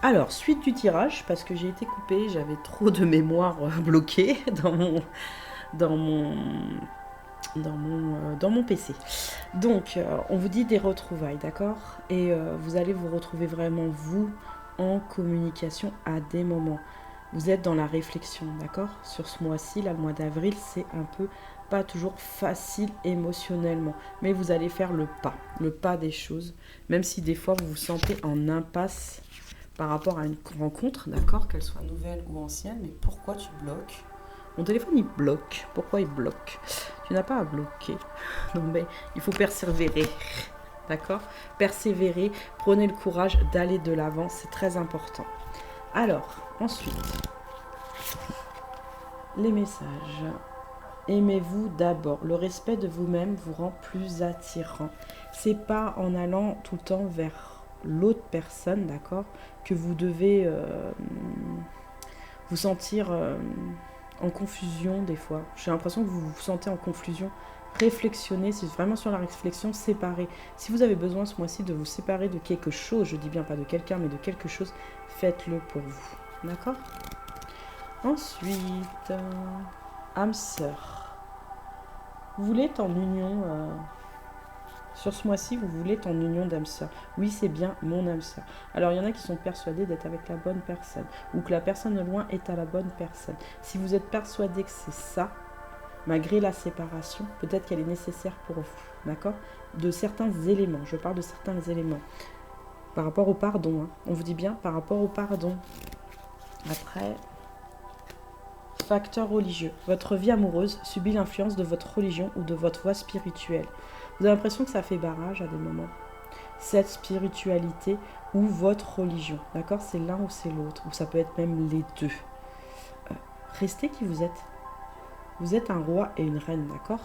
Alors, suite du tirage, parce que j'ai été coupée, j'avais trop de mémoire bloquée dans mon, dans mon PC. Donc, on vous dit des retrouvailles, d'accord? Et vous allez vous retrouver vraiment, vous, en communication à des moments. Vous êtes dans la réflexion, d'accord? Sur ce mois-ci, là, le mois d'avril, c'est un peu pas toujours facile émotionnellement, mais vous allez faire le pas des choses, même si des fois vous vous sentez en impasse par rapport à une rencontre, d'accord, qu'elle soit nouvelle ou ancienne, mais pourquoi tu bloques? Mon téléphone il bloque. Pourquoi il bloque? Tu n'as pas à bloquer. Non mais il faut persévérer. D'accord? Persévérer, prenez le courage d'aller de l'avant, c'est très important. Alors, ensuite, les messages. Aimez-vous d'abord. Le respect de vous-même vous rend plus attirant. C'est pas en allant tout le temps vers l'autre personne, d'accord, que vous devez vous sentir en confusion des fois. J'ai l'impression que vous vous sentez en confusion. Réflexionner, c'est vraiment sur la réflexion, séparer. Si vous avez besoin ce mois-ci de vous séparer de quelque chose, je dis bien pas de quelqu'un, mais de quelque chose, faites-le pour vous. D'accord? Ensuite, âme sœur. Vous voulez être en union sur ce mois-ci, vous voulez être en union d'âme sœur. Oui, c'est bien mon âme sœur. Alors, il y en a qui sont persuadés d'être avec la bonne personne ou que la personne de loin est à la bonne personne. Si vous êtes persuadé que c'est ça, malgré la séparation, peut-être qu'elle est nécessaire pour vous, d'accord? De certains éléments, je parle de certains éléments. Par rapport au pardon, hein. On vous dit bien par rapport au pardon. Après, facteur religieux. Votre vie amoureuse subit l'influence de votre religion ou de votre voie spirituelle. Vous avez l'impression que ça fait barrage à des moments. Cette spiritualité ou votre religion, d'accord? C'est l'un ou c'est l'autre, ou ça peut être même les deux. Restez qui vous êtes. Vous êtes un roi et une reine, d'accord?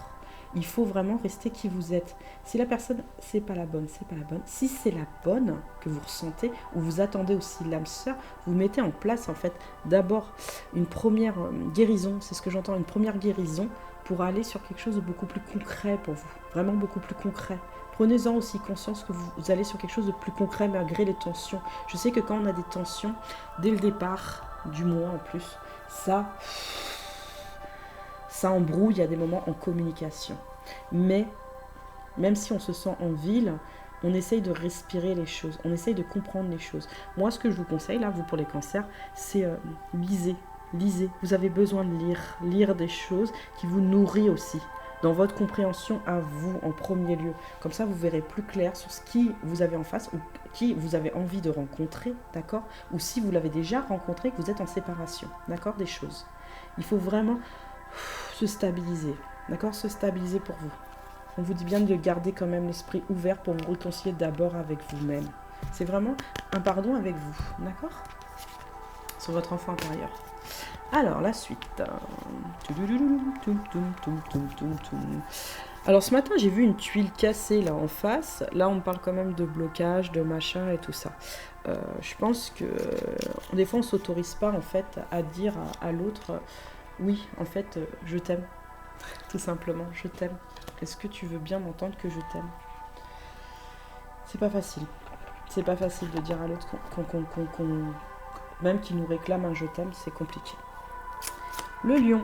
Il faut vraiment rester qui vous êtes. Si la personne, c'est pas la bonne, c'est pas la bonne. Si c'est la bonne que vous ressentez, ou vous attendez aussi l'âme sœur, vous mettez en place en fait d'abord une première guérison, c'est ce que j'entends, une première guérison pour aller sur quelque chose de beaucoup plus concret pour vous. Vraiment beaucoup plus concret. Prenez-en aussi conscience que vous allez sur quelque chose de plus concret malgré les tensions. Je sais que quand on a des tensions, dès le départ du mois en plus, ça embrouille à des moments en communication. Mais même si on se sent en ville, on essaye de respirer les choses, on essaye de comprendre les choses. Moi, ce que je vous conseille, là, vous pour les cancers, c'est lisez, lisez. Vous avez besoin de lire des choses qui vous nourrissent aussi, dans votre compréhension à vous en premier lieu. Comme ça, vous verrez plus clair sur ce qui vous avez en face ou qui vous avez envie de rencontrer, d'accord? Ou si vous l'avez déjà rencontré, que vous êtes en séparation, d'accord? Des choses. Il faut vraiment se stabiliser, d'accord? Se stabiliser pour vous. On vous dit bien de garder quand même l'esprit ouvert pour vous réconcilier d'abord avec vous-même. C'est vraiment un pardon avec vous, d'accord? Sur votre enfant intérieur. Alors, la suite. Alors, ce matin, j'ai vu une tuile cassée là en face. Là, on me parle quand même de blocage, de machin et tout ça. Je pense que des fois, on ne s'autorise pas en fait à dire à l'autre oui, en fait, je t'aime. Tout simplement, je t'aime. Est-ce que tu veux bien m'entendre que je t'aime? C'est pas facile. C'est pas facile de dire à l'autre même qu'il nous réclame un je t'aime, c'est compliqué. Le lion.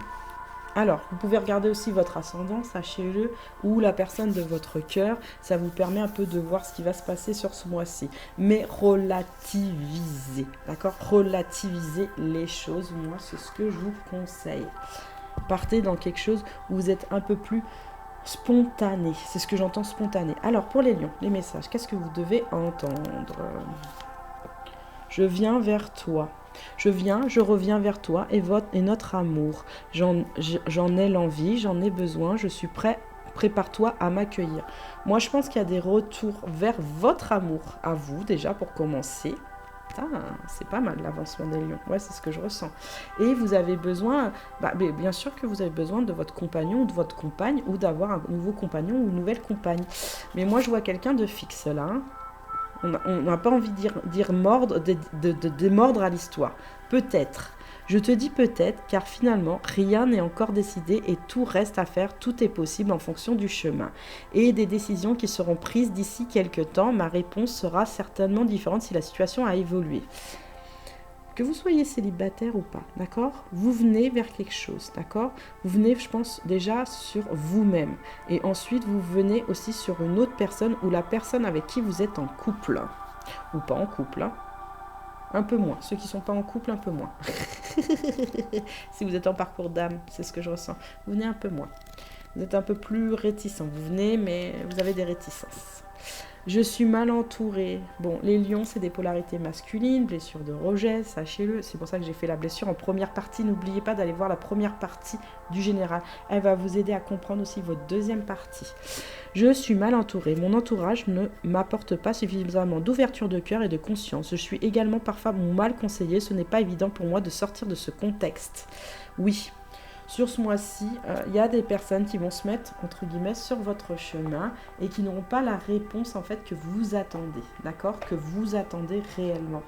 Alors, vous pouvez regarder aussi votre ascendant, sachez-le, ou la personne de votre cœur. Ça vous permet un peu de voir ce qui va se passer sur ce mois-ci. Mais relativisez, d'accord? Relativisez les choses. Moi, c'est ce que je vous conseille. Partez dans quelque chose où vous êtes un peu plus spontané. C'est ce que j'entends, spontané. Alors, pour les lions, les messages, qu'est-ce que vous devez entendre? Je viens vers toi. Je reviens vers toi et notre amour. J'en ai l'envie, j'en ai besoin, je suis prêt. Prépare-toi à m'accueillir. Moi, je pense qu'il y a des retours vers votre amour à vous, déjà, pour commencer. Ah, c'est pas mal l'avancement des lions. Ouais, c'est ce que je ressens. Et vous avez besoin, bien sûr que vous avez besoin de votre compagnon ou de votre compagne ou d'avoir un nouveau compagnon ou une nouvelle compagne. Mais moi, je vois quelqu'un de fixe là. Hein. On n'a pas envie de dire mordre, de mordre à l'histoire. Peut-être. Je te dis peut-être, car finalement, rien n'est encore décidé et tout reste à faire, tout est possible en fonction du chemin. Et des décisions qui seront prises d'ici quelques temps, ma réponse sera certainement différente si la situation a évolué. Que vous soyez célibataire ou pas, d'accord? Vous venez vers quelque chose, d'accord? Vous venez, je pense, déjà sur vous-même. Et ensuite, vous venez aussi sur une autre personne ou la personne avec qui vous êtes en couple. Ou pas en couple, hein. Un peu moins. Ceux qui ne sont pas en couple, un peu moins. Si vous êtes en parcours d'âme, c'est ce que je ressens. Vous venez un peu moins. Vous êtes un peu plus réticent. Vous venez, mais vous avez des réticences. Je suis mal entourée. Bon, les lions, c'est des polarités masculines, blessure de rejet, sachez-le. C'est pour ça que j'ai fait la blessure en première partie. N'oubliez pas d'aller voir la première partie du général. Elle va vous aider à comprendre aussi votre deuxième partie. Je suis mal entourée. Mon entourage ne m'apporte pas suffisamment d'ouverture de cœur et de conscience. Je suis également parfois mal conseillée. Ce n'est pas évident pour moi de sortir de ce contexte. Oui. Sur ce mois-ci, il y a des personnes qui vont se mettre, entre guillemets, sur votre chemin et qui n'auront pas la réponse, en fait, que vous attendez, d'accord? Que vous attendez réellement.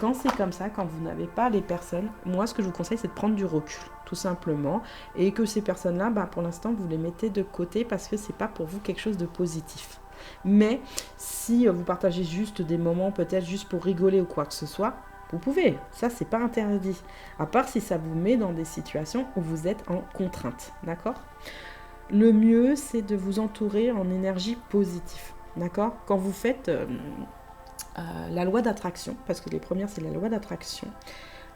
Quand c'est comme ça, quand vous n'avez pas les personnes, moi, ce que je vous conseille, c'est de prendre du recul, tout simplement. Et que ces personnes-là, bah, pour l'instant, vous les mettez de côté parce que c'est pas pour vous quelque chose de positif. Mais si vous partagez juste des moments, peut-être juste pour rigoler ou quoi que ce soit, vous pouvez, ça c'est pas interdit, à part si ça vous met dans des situations où vous êtes en contrainte, d'accord? Le mieux c'est de vous entourer en énergie positive, d'accord? Quand vous faites la loi d'attraction, parce que les premières c'est la loi d'attraction,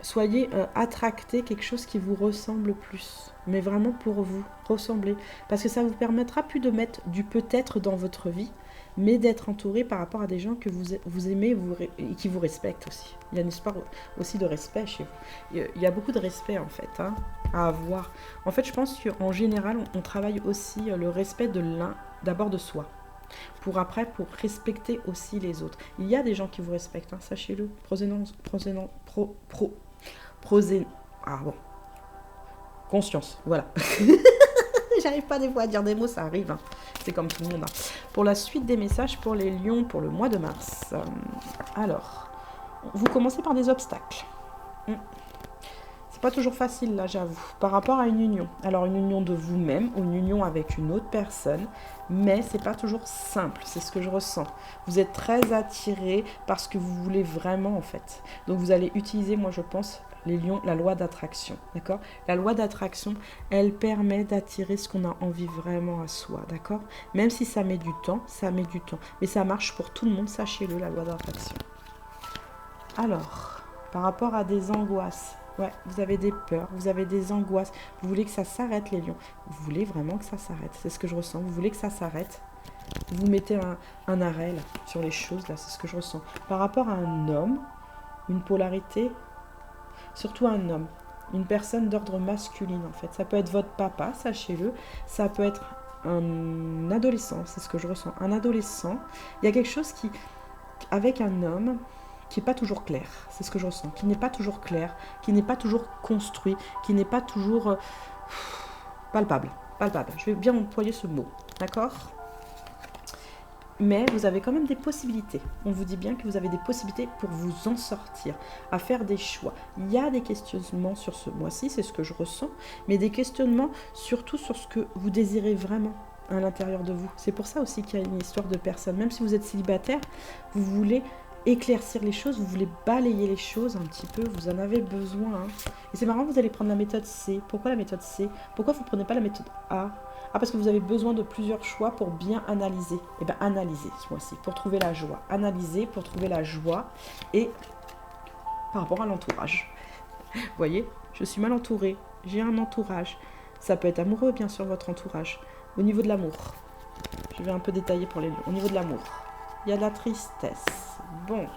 soyez attracté quelque chose qui vous ressemble plus, mais vraiment pour vous, ressembler, parce que ça vous permettra plus de mettre du peut-être dans votre vie, mais d'être entouré par rapport à des gens que vous aimez et qui vous respectent aussi. Il y a une histoire aussi de respect chez vous. Il y a beaucoup de respect en fait hein, à avoir. En fait, je pense qu'en général, on travaille aussi le respect de l'un, d'abord de soi, pour respecter aussi les autres. Il y a des gens qui vous respectent, hein, sachez-le. Conscience, voilà. J'arrive pas des fois à dire des mots, ça arrive. Hein. C'est comme tout le monde. Hein. Pour la suite des messages pour les lions pour le mois de mars. Alors, vous commencez par des obstacles. C'est pas toujours facile là, j'avoue. Par rapport à une union. Alors, une union de vous-même ou une union avec une autre personne. Mais c'est pas toujours simple, c'est ce que je ressens. Vous êtes très attiré parce que vous voulez vraiment en fait. Donc, vous allez utiliser, moi je pense, les lions, la loi d'attraction, d'accord? La loi d'attraction, elle permet d'attirer ce qu'on a envie vraiment à soi, d'accord? Même si ça met du temps, ça met du temps. Mais ça marche pour tout le monde, sachez-le, la loi d'attraction. Alors, par rapport à des angoisses, ouais, vous avez des peurs, vous avez des angoisses, vous voulez que ça s'arrête les lions. Vous voulez vraiment que ça s'arrête, c'est ce que je ressens. Vous voulez que ça s'arrête. Vous mettez un arrêt là, sur les choses, là, c'est ce que je ressens. Par rapport à un homme, une polarité... Surtout un homme, une personne d'ordre masculine en fait. Ça peut être votre papa, sachez-le. Ça peut être un adolescent, c'est ce que je ressens. Un adolescent, il y a quelque chose qui, avec un homme, qui n'est pas toujours clair. C'est ce que je ressens. Qui n'est pas toujours clair, qui n'est pas toujours construit, qui n'est pas toujours palpable. Palpable. Je vais bien employer ce mot. D'accord ? Mais vous avez quand même des possibilités. On vous dit bien que vous avez des possibilités pour vous en sortir, à faire des choix. Il y a des questionnements sur ce mois-ci, c'est ce que je ressens, mais des questionnements surtout sur ce que vous désirez vraiment à l'intérieur de vous. C'est pour ça aussi qu'il y a une histoire de personne. Même si vous êtes célibataire, vous voulez éclaircir les choses, vous voulez balayer les choses un petit peu, vous en avez besoin. Hein. Et c'est marrant, vous allez prendre la méthode C. Pourquoi la méthode C? Pourquoi vous ne prenez pas la méthode A? Ah, parce que vous avez besoin de plusieurs choix pour bien analyser. Eh bien, analysez ce mois-ci pour trouver la joie. Analysez pour trouver la joie et par rapport à l'entourage. Vous voyez, je suis mal entourée. J'ai un entourage. Ça peut être amoureux, bien sûr, votre entourage. Au niveau de l'amour, je vais un peu détailler pour les lions. Au niveau de l'amour, il y a de la tristesse. Bon,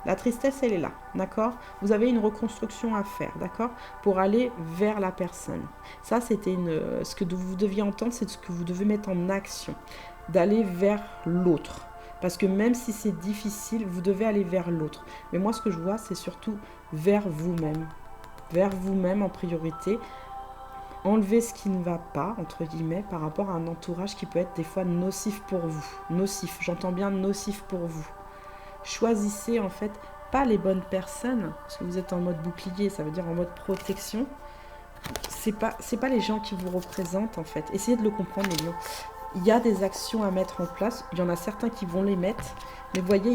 la tristesse, elle est là, d'accord? Vous avez une reconstruction à faire, d'accord? Pour aller vers la personne. Ça, c'était ce que vous deviez entendre, c'est ce que vous devez mettre en action. D'aller vers l'autre. Parce que même si c'est difficile, vous devez aller vers l'autre. Mais moi, ce que je vois, c'est surtout vers vous-même. Vers vous-même en priorité. Enlevez ce qui ne va pas, entre guillemets, par rapport à un entourage qui peut être des fois nocif pour vous. Nocif, j'entends bien nocif pour vous. Choisissez en fait pas les bonnes personnes, parce que vous êtes en mode bouclier, ça veut dire en mode protection. C'est pas les gens qui vous représentent en fait. Essayez de le comprendre les lions. Il y a des actions à mettre en place, il y en a certains qui vont les mettre, mais voyez,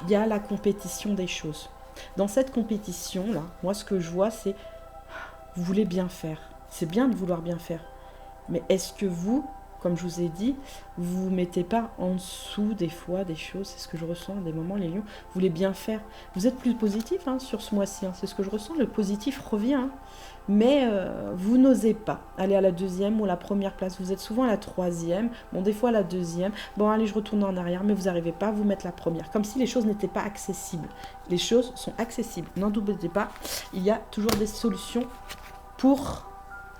il y a la compétition des choses. Dans cette compétition-là, moi, ce que je vois, c'est vous voulez bien faire. C'est bien de vouloir bien faire. Mais est-ce que vous, comme je vous ai dit, vous ne mettez pas en dessous des fois des choses, c'est ce que je ressens, des moments, les lions, vous voulez bien faire. Vous êtes plus positif sur ce mois-ci, c'est ce que je ressens, le positif revient. Mais vous n'osez pas aller à la deuxième ou à la première place. Vous êtes souvent à la troisième, bon des fois à la deuxième. Bon allez, je retourne en arrière, mais vous n'arrivez pas à vous mettre la première. Comme si les choses n'étaient pas accessibles. Les choses sont accessibles, n'en doutez pas. Il y a toujours des solutions pour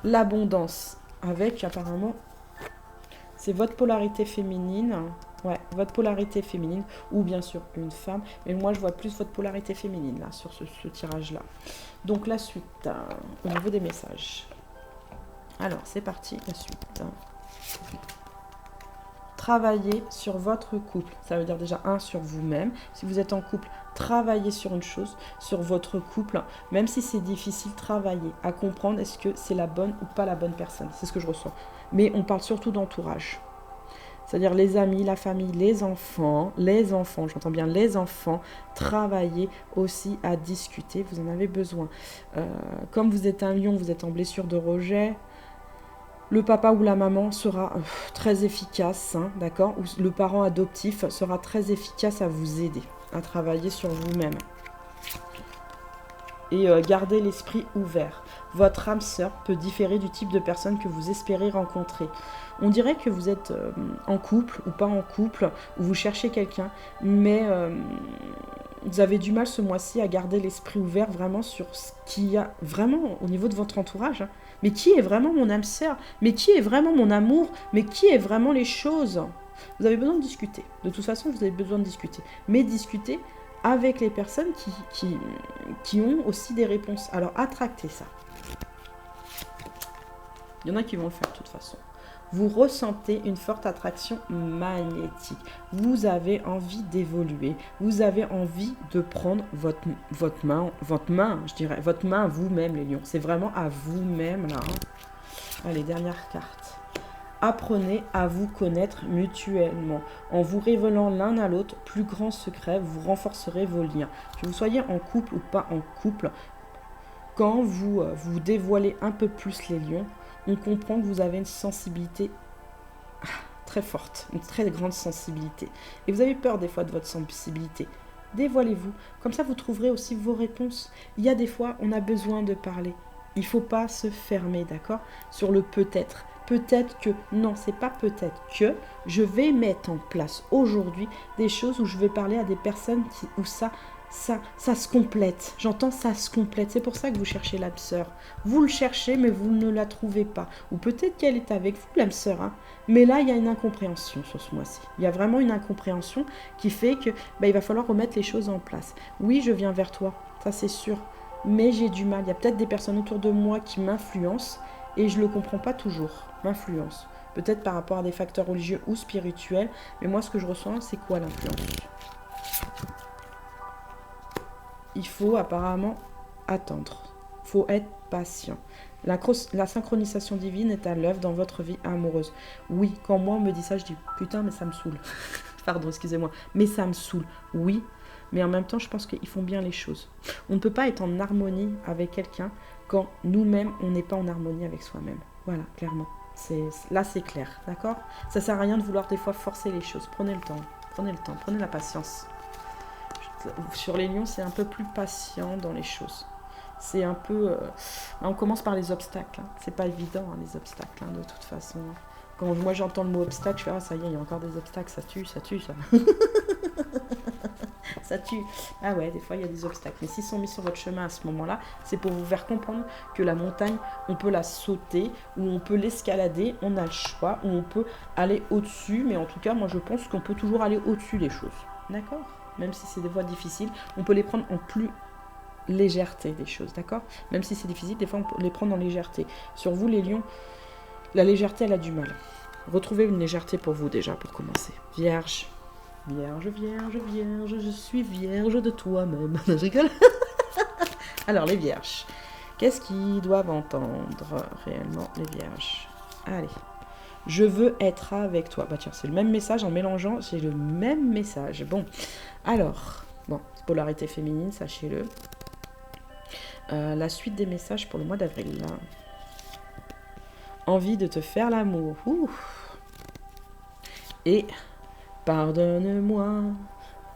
l'abondance. Avec apparemment, c'est votre polarité féminine. Ouais, votre polarité féminine, ou bien sûr une femme. Mais moi, je vois plus votre polarité féminine, là, sur ce tirage-là. Donc, la suite, au niveau des messages. Alors, c'est parti, la suite. Travaillez sur votre couple. Ça veut dire déjà, sur vous-même. Si vous êtes en couple, travaillez sur une chose, sur votre couple. Même si c'est difficile, travaillez à comprendre est-ce que c'est la bonne ou pas la bonne personne. C'est ce que je ressens. Mais on parle surtout d'entourage. C'est-à-dire les amis, la famille, les enfants, j'entends bien les enfants, travaillez aussi à discuter, vous en avez besoin. Comme vous êtes un lion, vous êtes en blessure de rejet, le papa ou la maman sera très efficace, d'accord? Ou le parent adoptif sera très efficace à vous aider, à travailler sur vous-même. Et gardez l'esprit ouvert. Votre âme sœur peut différer du type de personne que vous espérez rencontrer. On dirait que vous êtes en couple ou pas en couple, ou vous cherchez quelqu'un, mais vous avez du mal ce mois-ci à garder l'esprit ouvert vraiment sur ce qu'il y a vraiment au niveau de votre entourage. Mais qui est vraiment mon âme sœur? Mais qui est vraiment mon amour? Mais qui est vraiment les choses? Vous avez besoin de discuter. De toute façon, vous avez besoin de discuter. Mais discuter avec les personnes qui ont aussi des réponses. Alors, attractez ça. Il y en a qui vont le faire de toute façon. Vous ressentez une forte attraction magnétique. Vous avez envie d'évoluer. Vous avez envie de prendre votre main, je dirais, votre main à vous-même, les lions. C'est vraiment à vous-même, là. Allez, dernière carte. Apprenez à vous connaître mutuellement. En vous révélant l'un à l'autre, plus grands secrets, vous renforcerez vos liens. Que vous soyez en couple ou pas en couple, quand vous vous dévoilez un peu plus les lions, on comprend que vous avez une sensibilité très forte, une très grande sensibilité. Et vous avez peur des fois de votre sensibilité. Dévoilez-vous. Comme ça, vous trouverez aussi vos réponses. Il y a des fois, on a besoin de parler. Il ne faut pas se fermer, d'accord? Sur le peut-être. Peut-être que, non, c'est pas peut-être que, je vais mettre en place aujourd'hui des choses où je vais parler à des personnes où ça se complète. J'entends ça se complète. C'est pour ça que vous cherchez l'âme sœur. Vous le cherchez, mais vous ne la trouvez pas. Ou peut-être qu'elle est avec vous, l'âme sœur. Mais là, il y a une incompréhension sur ce mois-ci. Il y a vraiment une incompréhension qui fait que il va falloir remettre les choses en place. Oui, je viens vers toi, ça c'est sûr. Mais j'ai du mal. Il y a peut-être des personnes autour de moi qui m'influencent et je ne le comprends pas toujours. M'influence. Peut-être par rapport à des facteurs religieux ou spirituels. Mais moi, ce que je ressens, c'est quoi l'influence? Il faut apparemment attendre. Il faut être patient. La synchronisation divine est à l'œuvre dans votre vie amoureuse. Oui, quand moi on me dit ça, je dis putain, mais ça me saoule. Pardon, excusez-moi. Mais ça me saoule. Oui, mais en même temps, je pense qu'ils font bien les choses. On ne peut pas être en harmonie avec quelqu'un quand nous-mêmes, on n'est pas en harmonie avec soi-même. Voilà, clairement. Là, c'est clair, d'accord? Ça sert à rien de vouloir des fois forcer les choses. Prenez le temps, prenez la patience. Sur les lions, c'est un peu plus patient dans les choses. C'est un peu... on commence par les obstacles. C'est pas évident, les obstacles, de toute façon. Quand moi j'entends le mot obstacle, je fais « Ah, ça y est, il y a encore des obstacles, ça tue, ça. » Ça tue. Ah ouais, des fois, il y a des obstacles. Mais s'ils sont mis sur votre chemin à ce moment-là, c'est pour vous faire comprendre que la montagne, on peut la sauter, ou on peut l'escalader, on a le choix, ou on peut aller au-dessus. Mais en tout cas, moi, je pense qu'on peut toujours aller au-dessus des choses. D'accord? Même si c'est des voies difficiles, on peut les prendre en plus légèreté des choses, d'accord? Même si c'est difficile, des fois on peut les prendre en légèreté. Sur vous les lions, la légèreté elle a du mal. Retrouvez une légèreté pour vous déjà, pour commencer. Vierge, vierge, vierge, vierge, je suis vierge de toi-même. Je rigole. Alors les vierges, qu'est-ce qu'ils doivent entendre réellement les vierges? Allez. Je veux être avec toi. Bah tiens, c'est le même message en mélangeant, c'est le même message. Bon, alors, Bon, polarité féminine, sachez-le. La suite des messages pour le mois d'avril. Envie de te faire l'amour. Et pardonne-moi,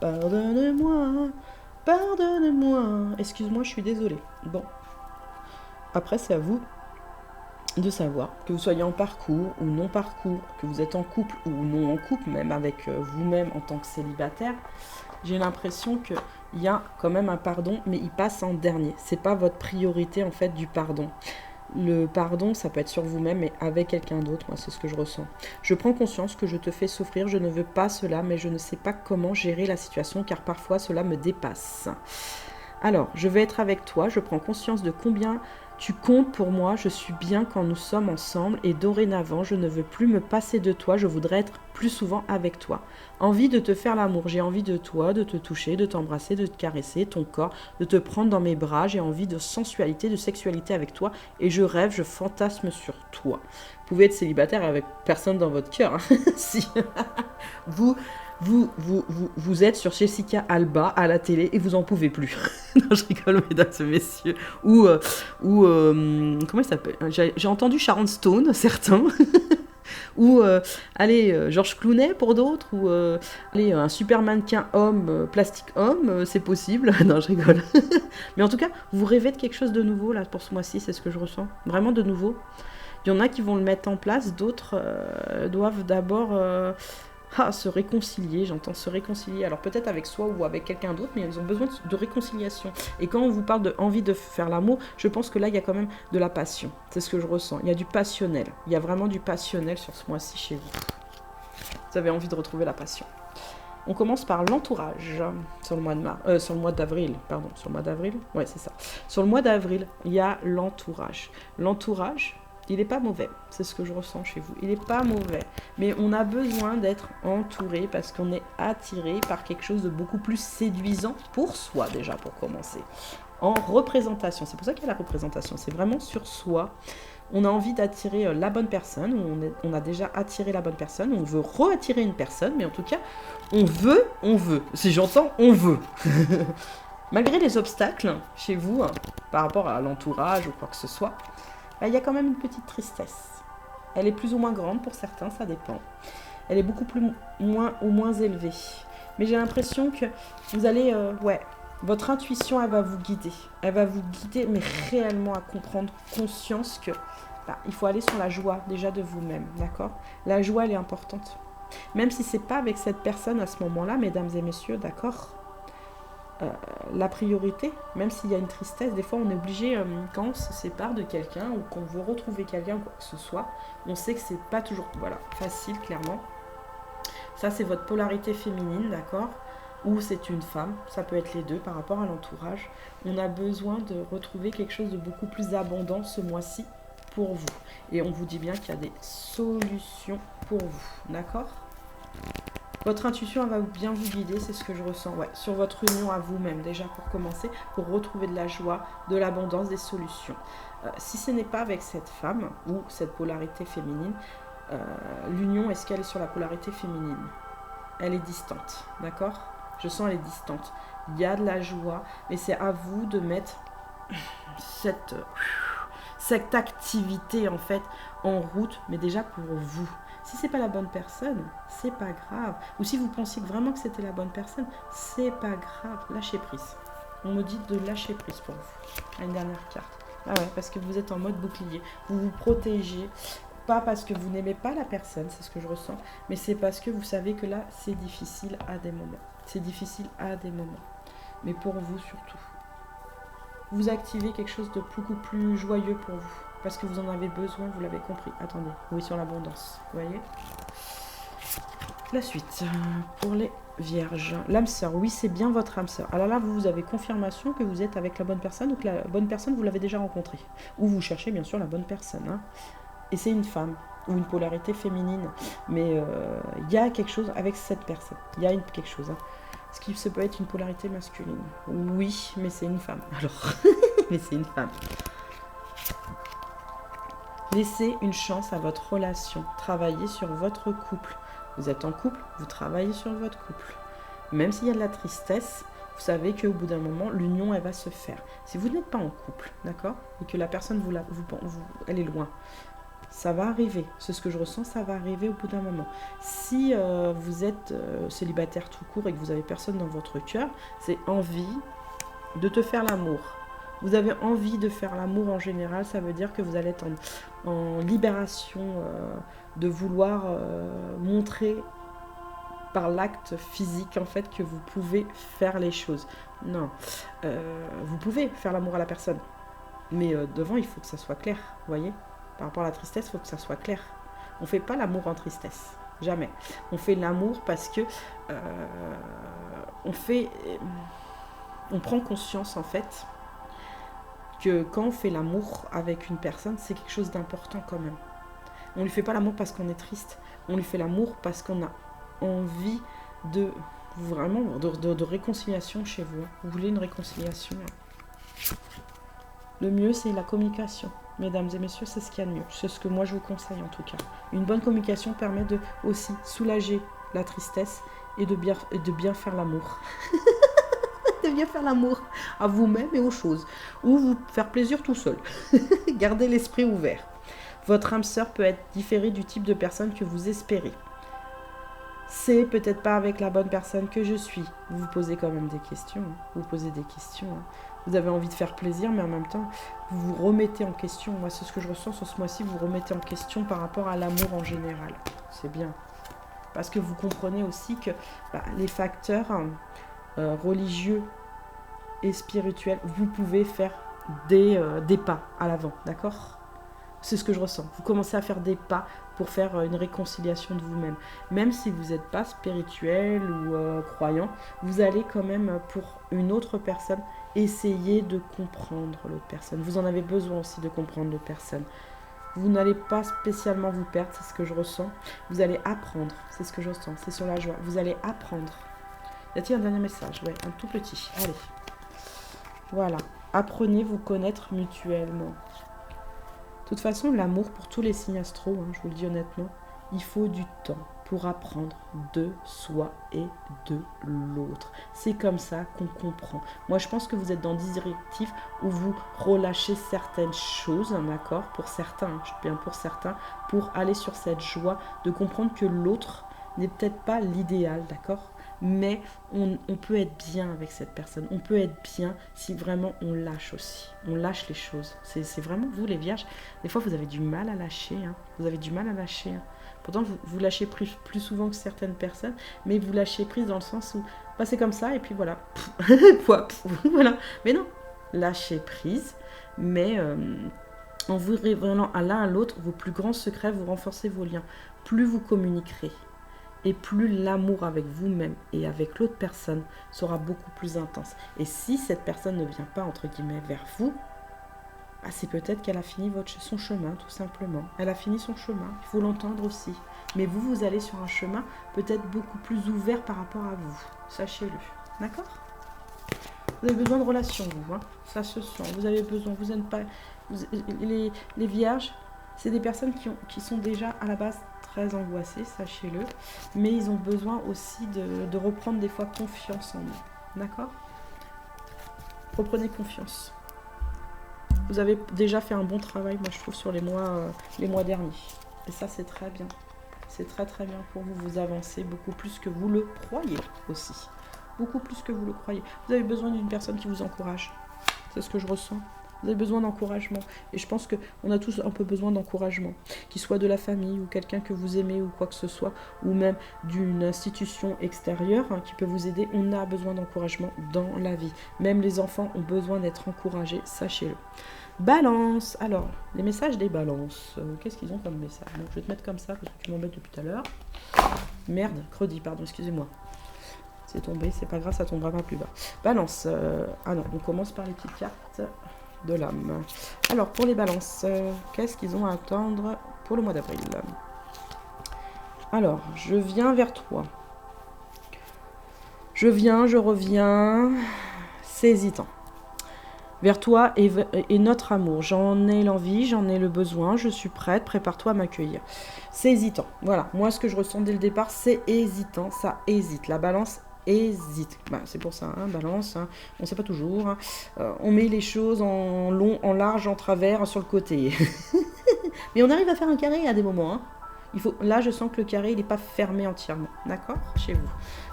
pardonne-moi, pardonne-moi. Excuse-moi, je suis désolée. Bon. Après, c'est à vous de savoir, que vous soyez en parcours ou non parcours, que vous êtes en couple ou non en couple, même avec vous-même en tant que célibataire, j'ai l'impression qu'il y a quand même un pardon, mais il passe en dernier. C'est pas votre priorité en fait du pardon. Le pardon, ça peut être sur vous-même, mais avec quelqu'un d'autre, moi c'est ce que je ressens. Je prends conscience que je te fais souffrir, je ne veux pas cela, mais je ne sais pas comment gérer la situation, car parfois cela me dépasse. Alors, je vais être avec toi, je prends conscience de combien tu comptes pour moi, je suis bien quand nous sommes ensemble et dorénavant, je ne veux plus me passer de toi, je voudrais être plus souvent avec toi. Envie de te faire l'amour, j'ai envie de toi, de te toucher, de t'embrasser, de te caresser, ton corps, de te prendre dans mes bras, j'ai envie de sensualité, de sexualité avec toi et je rêve, je fantasme sur toi. Vous pouvez être célibataire avec personne dans votre cœur, hein. Si vous êtes sur Jessica Alba à la télé et vous en pouvez plus. Non, je rigole, mesdames et messieurs. Ou comment il s'appelle? J'ai entendu Sharon Stone, certains. Ou, Georges Clooney pour d'autres. Ou, un super mannequin homme, plastique homme, c'est possible. Non, je rigole. Mais en tout cas, vous rêvez de quelque chose de nouveau, là, pour ce mois-ci, c'est ce que je ressens. Vraiment de nouveau. Il y en a qui vont le mettre en place, d'autres doivent d'abord... se réconcilier, j'entends se réconcilier, alors peut-être avec soi ou avec quelqu'un d'autre, mais ils ont besoin de réconciliation. Et quand on vous parle d'envie de faire l'amour, je pense que là, il y a quand même de la passion. C'est ce que je ressens. Il y a du passionnel. Il y a vraiment du passionnel sur ce mois-ci chez vous. Vous avez envie de retrouver la passion. On commence par l'entourage sur le mois de sur le mois d'avril, pardon, sur le mois d'avril, ouais, c'est ça. Sur le mois d'avril, il y a l'entourage. L'entourage, il n'est pas mauvais, c'est ce que je ressens chez vous. Il n'est pas mauvais, mais on a besoin d'être entouré parce qu'on est attiré par quelque chose de beaucoup plus séduisant pour soi déjà, pour commencer. En représentation, c'est pour ça qu'il y a la représentation, c'est vraiment sur soi. On a envie d'attirer la bonne personne, on a déjà attiré la bonne personne, on veut re-attirer une personne, mais en tout cas, on veut. Si j'entends, on veut. Malgré les obstacles chez vous, par rapport à l'entourage ou quoi que ce soit, il y a quand même une petite tristesse. Elle est plus ou moins grande pour certains, ça dépend. Elle est beaucoup moins élevée. Mais j'ai l'impression que vous allez... votre intuition, elle va vous guider. Elle va vous guider, mais réellement à comprendre conscience que il faut aller sur la joie déjà de vous-même, d'accord? La joie, elle est importante. Même si c'est pas avec cette personne à ce moment-là, mesdames et messieurs, d'accord? La priorité, même s'il y a une tristesse, des fois on est obligé, quand on se sépare de quelqu'un ou qu'on veut retrouver quelqu'un ou quoi que ce soit, on sait que c'est pas toujours facile, clairement. Ça, c'est votre polarité féminine, d'accord? Ou c'est une femme, ça peut être les deux par rapport à l'entourage. On a besoin de retrouver quelque chose de beaucoup plus abondant ce mois-ci pour vous. Et on vous dit bien qu'il y a des solutions pour vous, d'accord? Votre intuition, elle va bien vous guider, c'est ce que je ressens. Ouais, sur votre union à vous-même, déjà pour commencer, pour retrouver de la joie, de l'abondance, des solutions. Si ce n'est pas avec cette femme ou cette polarité féminine, l'union, est-ce qu'elle est sur la polarité féminine? Elle est distante, d'accord? Je sens elle est distante. Il y a de la joie, mais c'est à vous de mettre cette activité en fait en route, mais déjà pour vous. Si c'est pas la bonne personne, c'est pas grave. Ou si vous pensiez vraiment que c'était la bonne personne, c'est pas grave. Lâchez prise. On me dit de lâcher prise pour vous. Une dernière carte. Ah ouais, parce que vous êtes en mode bouclier. Vous vous protégez. Pas parce que vous n'aimez pas la personne, c'est ce que je ressens, mais c'est parce que vous savez que là, c'est difficile à des moments. C'est difficile à des moments. Mais pour vous surtout. Vous activez quelque chose de beaucoup plus joyeux pour vous. Parce que vous en avez besoin, vous l'avez compris. Attendez, oui, sur l'abondance. Vous voyez? La suite, pour les vierges. L'âme sœur, oui, c'est bien votre âme sœur. Alors là, vous avez confirmation que vous êtes avec la bonne personne ou que la bonne personne, vous l'avez déjà rencontrée. Ou vous cherchez bien sûr la bonne personne. Hein. Et c'est une femme ou une polarité féminine. Mais il y a quelque chose avec cette personne. Il y a quelque chose. Hein. Ce qui peut être une polarité masculine. Oui, mais c'est une femme. Alors, mais c'est une femme. Laissez une chance à votre relation. Travaillez sur votre couple. Vous êtes en couple, vous travaillez sur votre couple. Même s'il y a de la tristesse, vous savez qu'au bout d'un moment, l'union, elle va se faire. Si vous n'êtes pas en couple, d'accord, et que la personne, elle est loin, ça va arriver. C'est ce que je ressens, ça va arriver au bout d'un moment. Si vous êtes célibataire tout court et que vous n'avez personne dans votre cœur, c'est envie de te faire l'amour. Vous avez envie de faire l'amour en général, ça veut dire que vous allez être en libération de vouloir montrer par l'acte physique en fait que vous pouvez faire les choses. Non, vous pouvez faire l'amour à la personne, mais devant il faut que ça soit clair, vous voyez. Par rapport à la tristesse, il faut que ça soit clair. On ne fait pas l'amour en tristesse, jamais. On fait l'amour parce que on prend conscience en fait que quand on fait l'amour avec une personne, c'est quelque chose d'important quand même. On ne lui fait pas l'amour parce qu'on est triste. On lui fait l'amour parce qu'on a envie de vraiment de réconciliation chez vous. Vous voulez une réconciliation. Le mieux, c'est la communication. Mesdames et messieurs, c'est ce qu'il y a de mieux. C'est ce que moi, je vous conseille en tout cas. Une bonne communication permet de aussi soulager la tristesse et de bien faire l'amour. De bien faire l'amour à vous-même et aux choses. Ou vous faire plaisir tout seul. Gardez l'esprit ouvert. Votre âme sœur peut être différée du type de personne que vous espérez. C'est peut-être pas avec la bonne personne que je suis. Vous vous posez quand même des questions. Vous posez des questions. Vous avez envie de faire plaisir, mais en même temps, vous vous remettez en question. Moi, c'est ce que je ressens sur ce mois-ci. Vous vous remettez en question par rapport à l'amour en général. C'est bien. Parce que vous comprenez aussi que les facteurs religieux et spirituels, vous pouvez faire des pas à l'avant, d'accord ? C'est ce que je ressens. Vous commencez à faire des pas pour faire une réconciliation de vous-même. Même si vous n'êtes pas spirituel ou croyant, vous allez quand même, pour une autre personne, essayer de comprendre l'autre personne. Vous en avez besoin aussi de comprendre l'autre personne. Vous n'allez pas spécialement vous perdre, c'est ce que je ressens. Vous allez apprendre, c'est ce que je ressens, c'est sur la joie. Vous allez apprendre. Y a-t-il un dernier message? Ouais, un tout petit. Allez. Voilà. Apprenez vous connaître mutuellement. De toute façon, l'amour pour tous les signes astro, je vous le dis honnêtement, il faut du temps pour apprendre de soi et de l'autre. C'est comme ça qu'on comprend. Moi, je pense que vous êtes dans des directives où vous relâchez certaines choses, d'accord, pour certains, je dis bien pour certains, pour aller sur cette joie de comprendre que l'autre n'est peut-être pas l'idéal, d'accord, mais on peut être bien avec cette personne. On peut être bien si vraiment on lâche aussi. On lâche les choses. C'est vraiment vous, les vierges. Des fois, vous avez du mal à lâcher. Vous avez du mal à lâcher. Pourtant, vous lâchez prise plus souvent que certaines personnes, mais vous lâchez prise dans le sens où c'est comme ça et puis voilà. Voilà. Mais non, lâchez prise. Mais en vous révélant à l'un à l'autre vos plus grands secrets, vous renforcez vos liens. Plus vous communiquerez, et plus l'amour avec vous-même et avec l'autre personne sera beaucoup plus intense. Et si cette personne ne vient pas, entre guillemets, vers vous, c'est peut-être qu'elle a fini son chemin, tout simplement. Elle a fini son chemin, il faut l'entendre aussi. Mais vous allez sur un chemin peut-être beaucoup plus ouvert par rapport à vous. Sachez-le. D'accord ? Vous avez besoin de relations, vous. Ça se sent. Vous avez besoin. Vous n'êtes pas... les vierges, c'est des personnes qui sont déjà à la base très angoissés, sachez-le, mais ils ont besoin aussi de reprendre des fois confiance en eux, d'accord ? Reprenez confiance. Vous avez déjà fait un bon travail, moi je trouve, sur les mois derniers, et ça c'est très bien, c'est très très bien pour vous, vous avancez beaucoup plus que vous le croyez aussi, beaucoup plus que vous le croyez. Vous avez besoin d'une personne qui vous encourage, c'est ce que je ressens. Vous avez besoin d'encouragement. Et je pense qu'on a tous un peu besoin d'encouragement. Qu'il soit de la famille ou quelqu'un que vous aimez ou quoi que ce soit, ou même d'une institution extérieure qui peut vous aider. On a besoin d'encouragement dans la vie. Même les enfants ont besoin d'être encouragés, sachez-le. Balance. Alors, les messages des balances. Qu'est-ce qu'ils ont comme message? Donc, je vais te mettre comme ça parce que tu m'embêtes depuis tout à l'heure. Merde, Credi, pardon, excusez-moi. C'est tombé, c'est pas grave, ça tombera pas plus bas. Balance. Non, on commence par les petites cartes de l'âme. Alors, pour les balances, qu'est-ce qu'ils ont à attendre pour le mois d'avril? Alors, je viens vers toi. Je reviens, c'est hésitant. Vers toi et notre amour. J'en ai l'envie, j'en ai le besoin, je suis prête, prépare-toi à m'accueillir. C'est hésitant. Voilà, moi ce que je ressens dès le départ, c'est hésitant, ça hésite. La balance hésite. Bah, c'est pour ça, hein, balance, hein, on ne sait pas toujours. Hein. On met les choses en long, en large, en travers, sur le côté. Mais on arrive à faire un carré à des moments. Hein. Là, je sens que le carré, il n'est pas fermé entièrement. D'accord? Chez vous.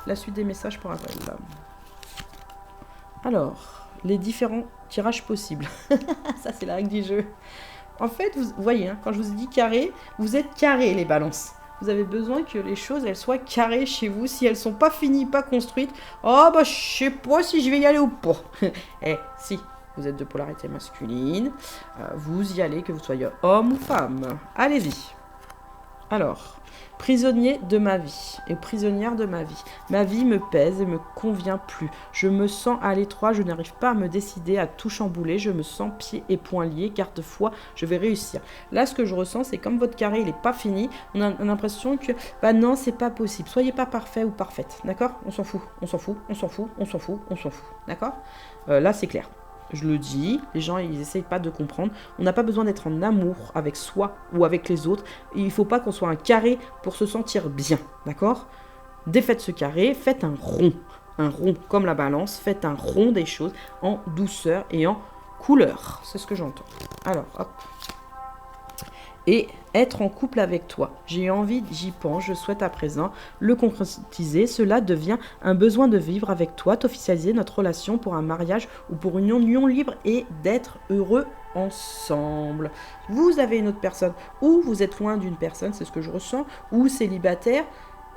La suite des messages pour Avril. Alors, les différents tirages possibles. Ça, c'est la règle du jeu. En fait, vous voyez, hein, quand je vous ai dit carré, vous êtes carré, les balances. Vous avez besoin que les choses, elles soient carrées chez vous. Si elles sont pas finies, pas construites, oh, bah, je sais pas si je vais y aller ou pas. Eh, si vous êtes de polarité masculine, vous y allez, que vous soyez homme ou femme. Allez-y. Alors, prisonnier de ma vie et prisonnière de ma vie. Ma vie me pèse et me convient plus. Je me sens à l'étroit, je n'arrive pas à me décider, à tout chambouler. Je me sens pieds et poings liés, garde-foi, je vais réussir. Là, ce que je ressens, c'est comme votre carré, il n'est pas fini. On a l'impression que, bah non, c'est pas possible. Soyez pas parfait ou parfaite, d'accord? On s'en fout, on s'en fout, on s'en fout, on s'en fout, on s'en fout, d'accord? Là, c'est clair. Je le dis, les gens, ils n'essayent pas de comprendre. On n'a pas besoin d'être en amour avec soi ou avec les autres. Et il ne faut pas qu'on soit un carré pour se sentir bien, d'accord? Défaites ce carré, faites un rond comme la balance. Faites un rond des choses en douceur et en couleur. C'est ce que j'entends. Alors, hop. Et être en couple avec toi. J'ai envie, j'y pense, je souhaite à présent le concrétiser. Cela devient un besoin de vivre avec toi, d'officialiser notre relation pour un mariage ou pour une union libre et d'être heureux ensemble. Vous avez une autre personne ou vous êtes loin d'une personne, c'est ce que je ressens, ou célibataire.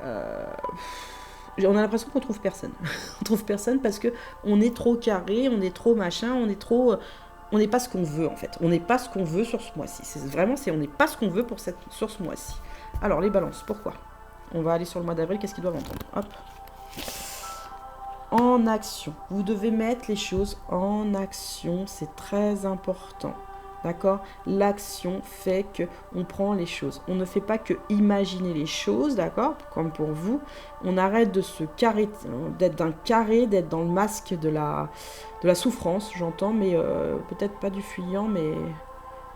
On a l'impression qu'on trouve personne. On trouve personne parce que on est trop carré, on est trop machin, on est trop... On n'est pas ce qu'on veut en fait. On n'est pas ce qu'on veut sur ce mois-ci. C'est vraiment, on n'est pas ce qu'on veut sur ce mois-ci. Alors les balances, pourquoi? On va aller sur le mois d'avril, qu'est-ce qu'ils doivent entendre? Hop. En action. Vous devez mettre les choses en action, c'est très important. D'accord? L'action fait qu'on prend les choses. On ne fait pas que imaginer les choses, d'accord? Comme pour vous. On arrête de se carré, d'être d'un carré, d'être dans le masque de la souffrance, j'entends, mais peut-être pas du fuyant, mais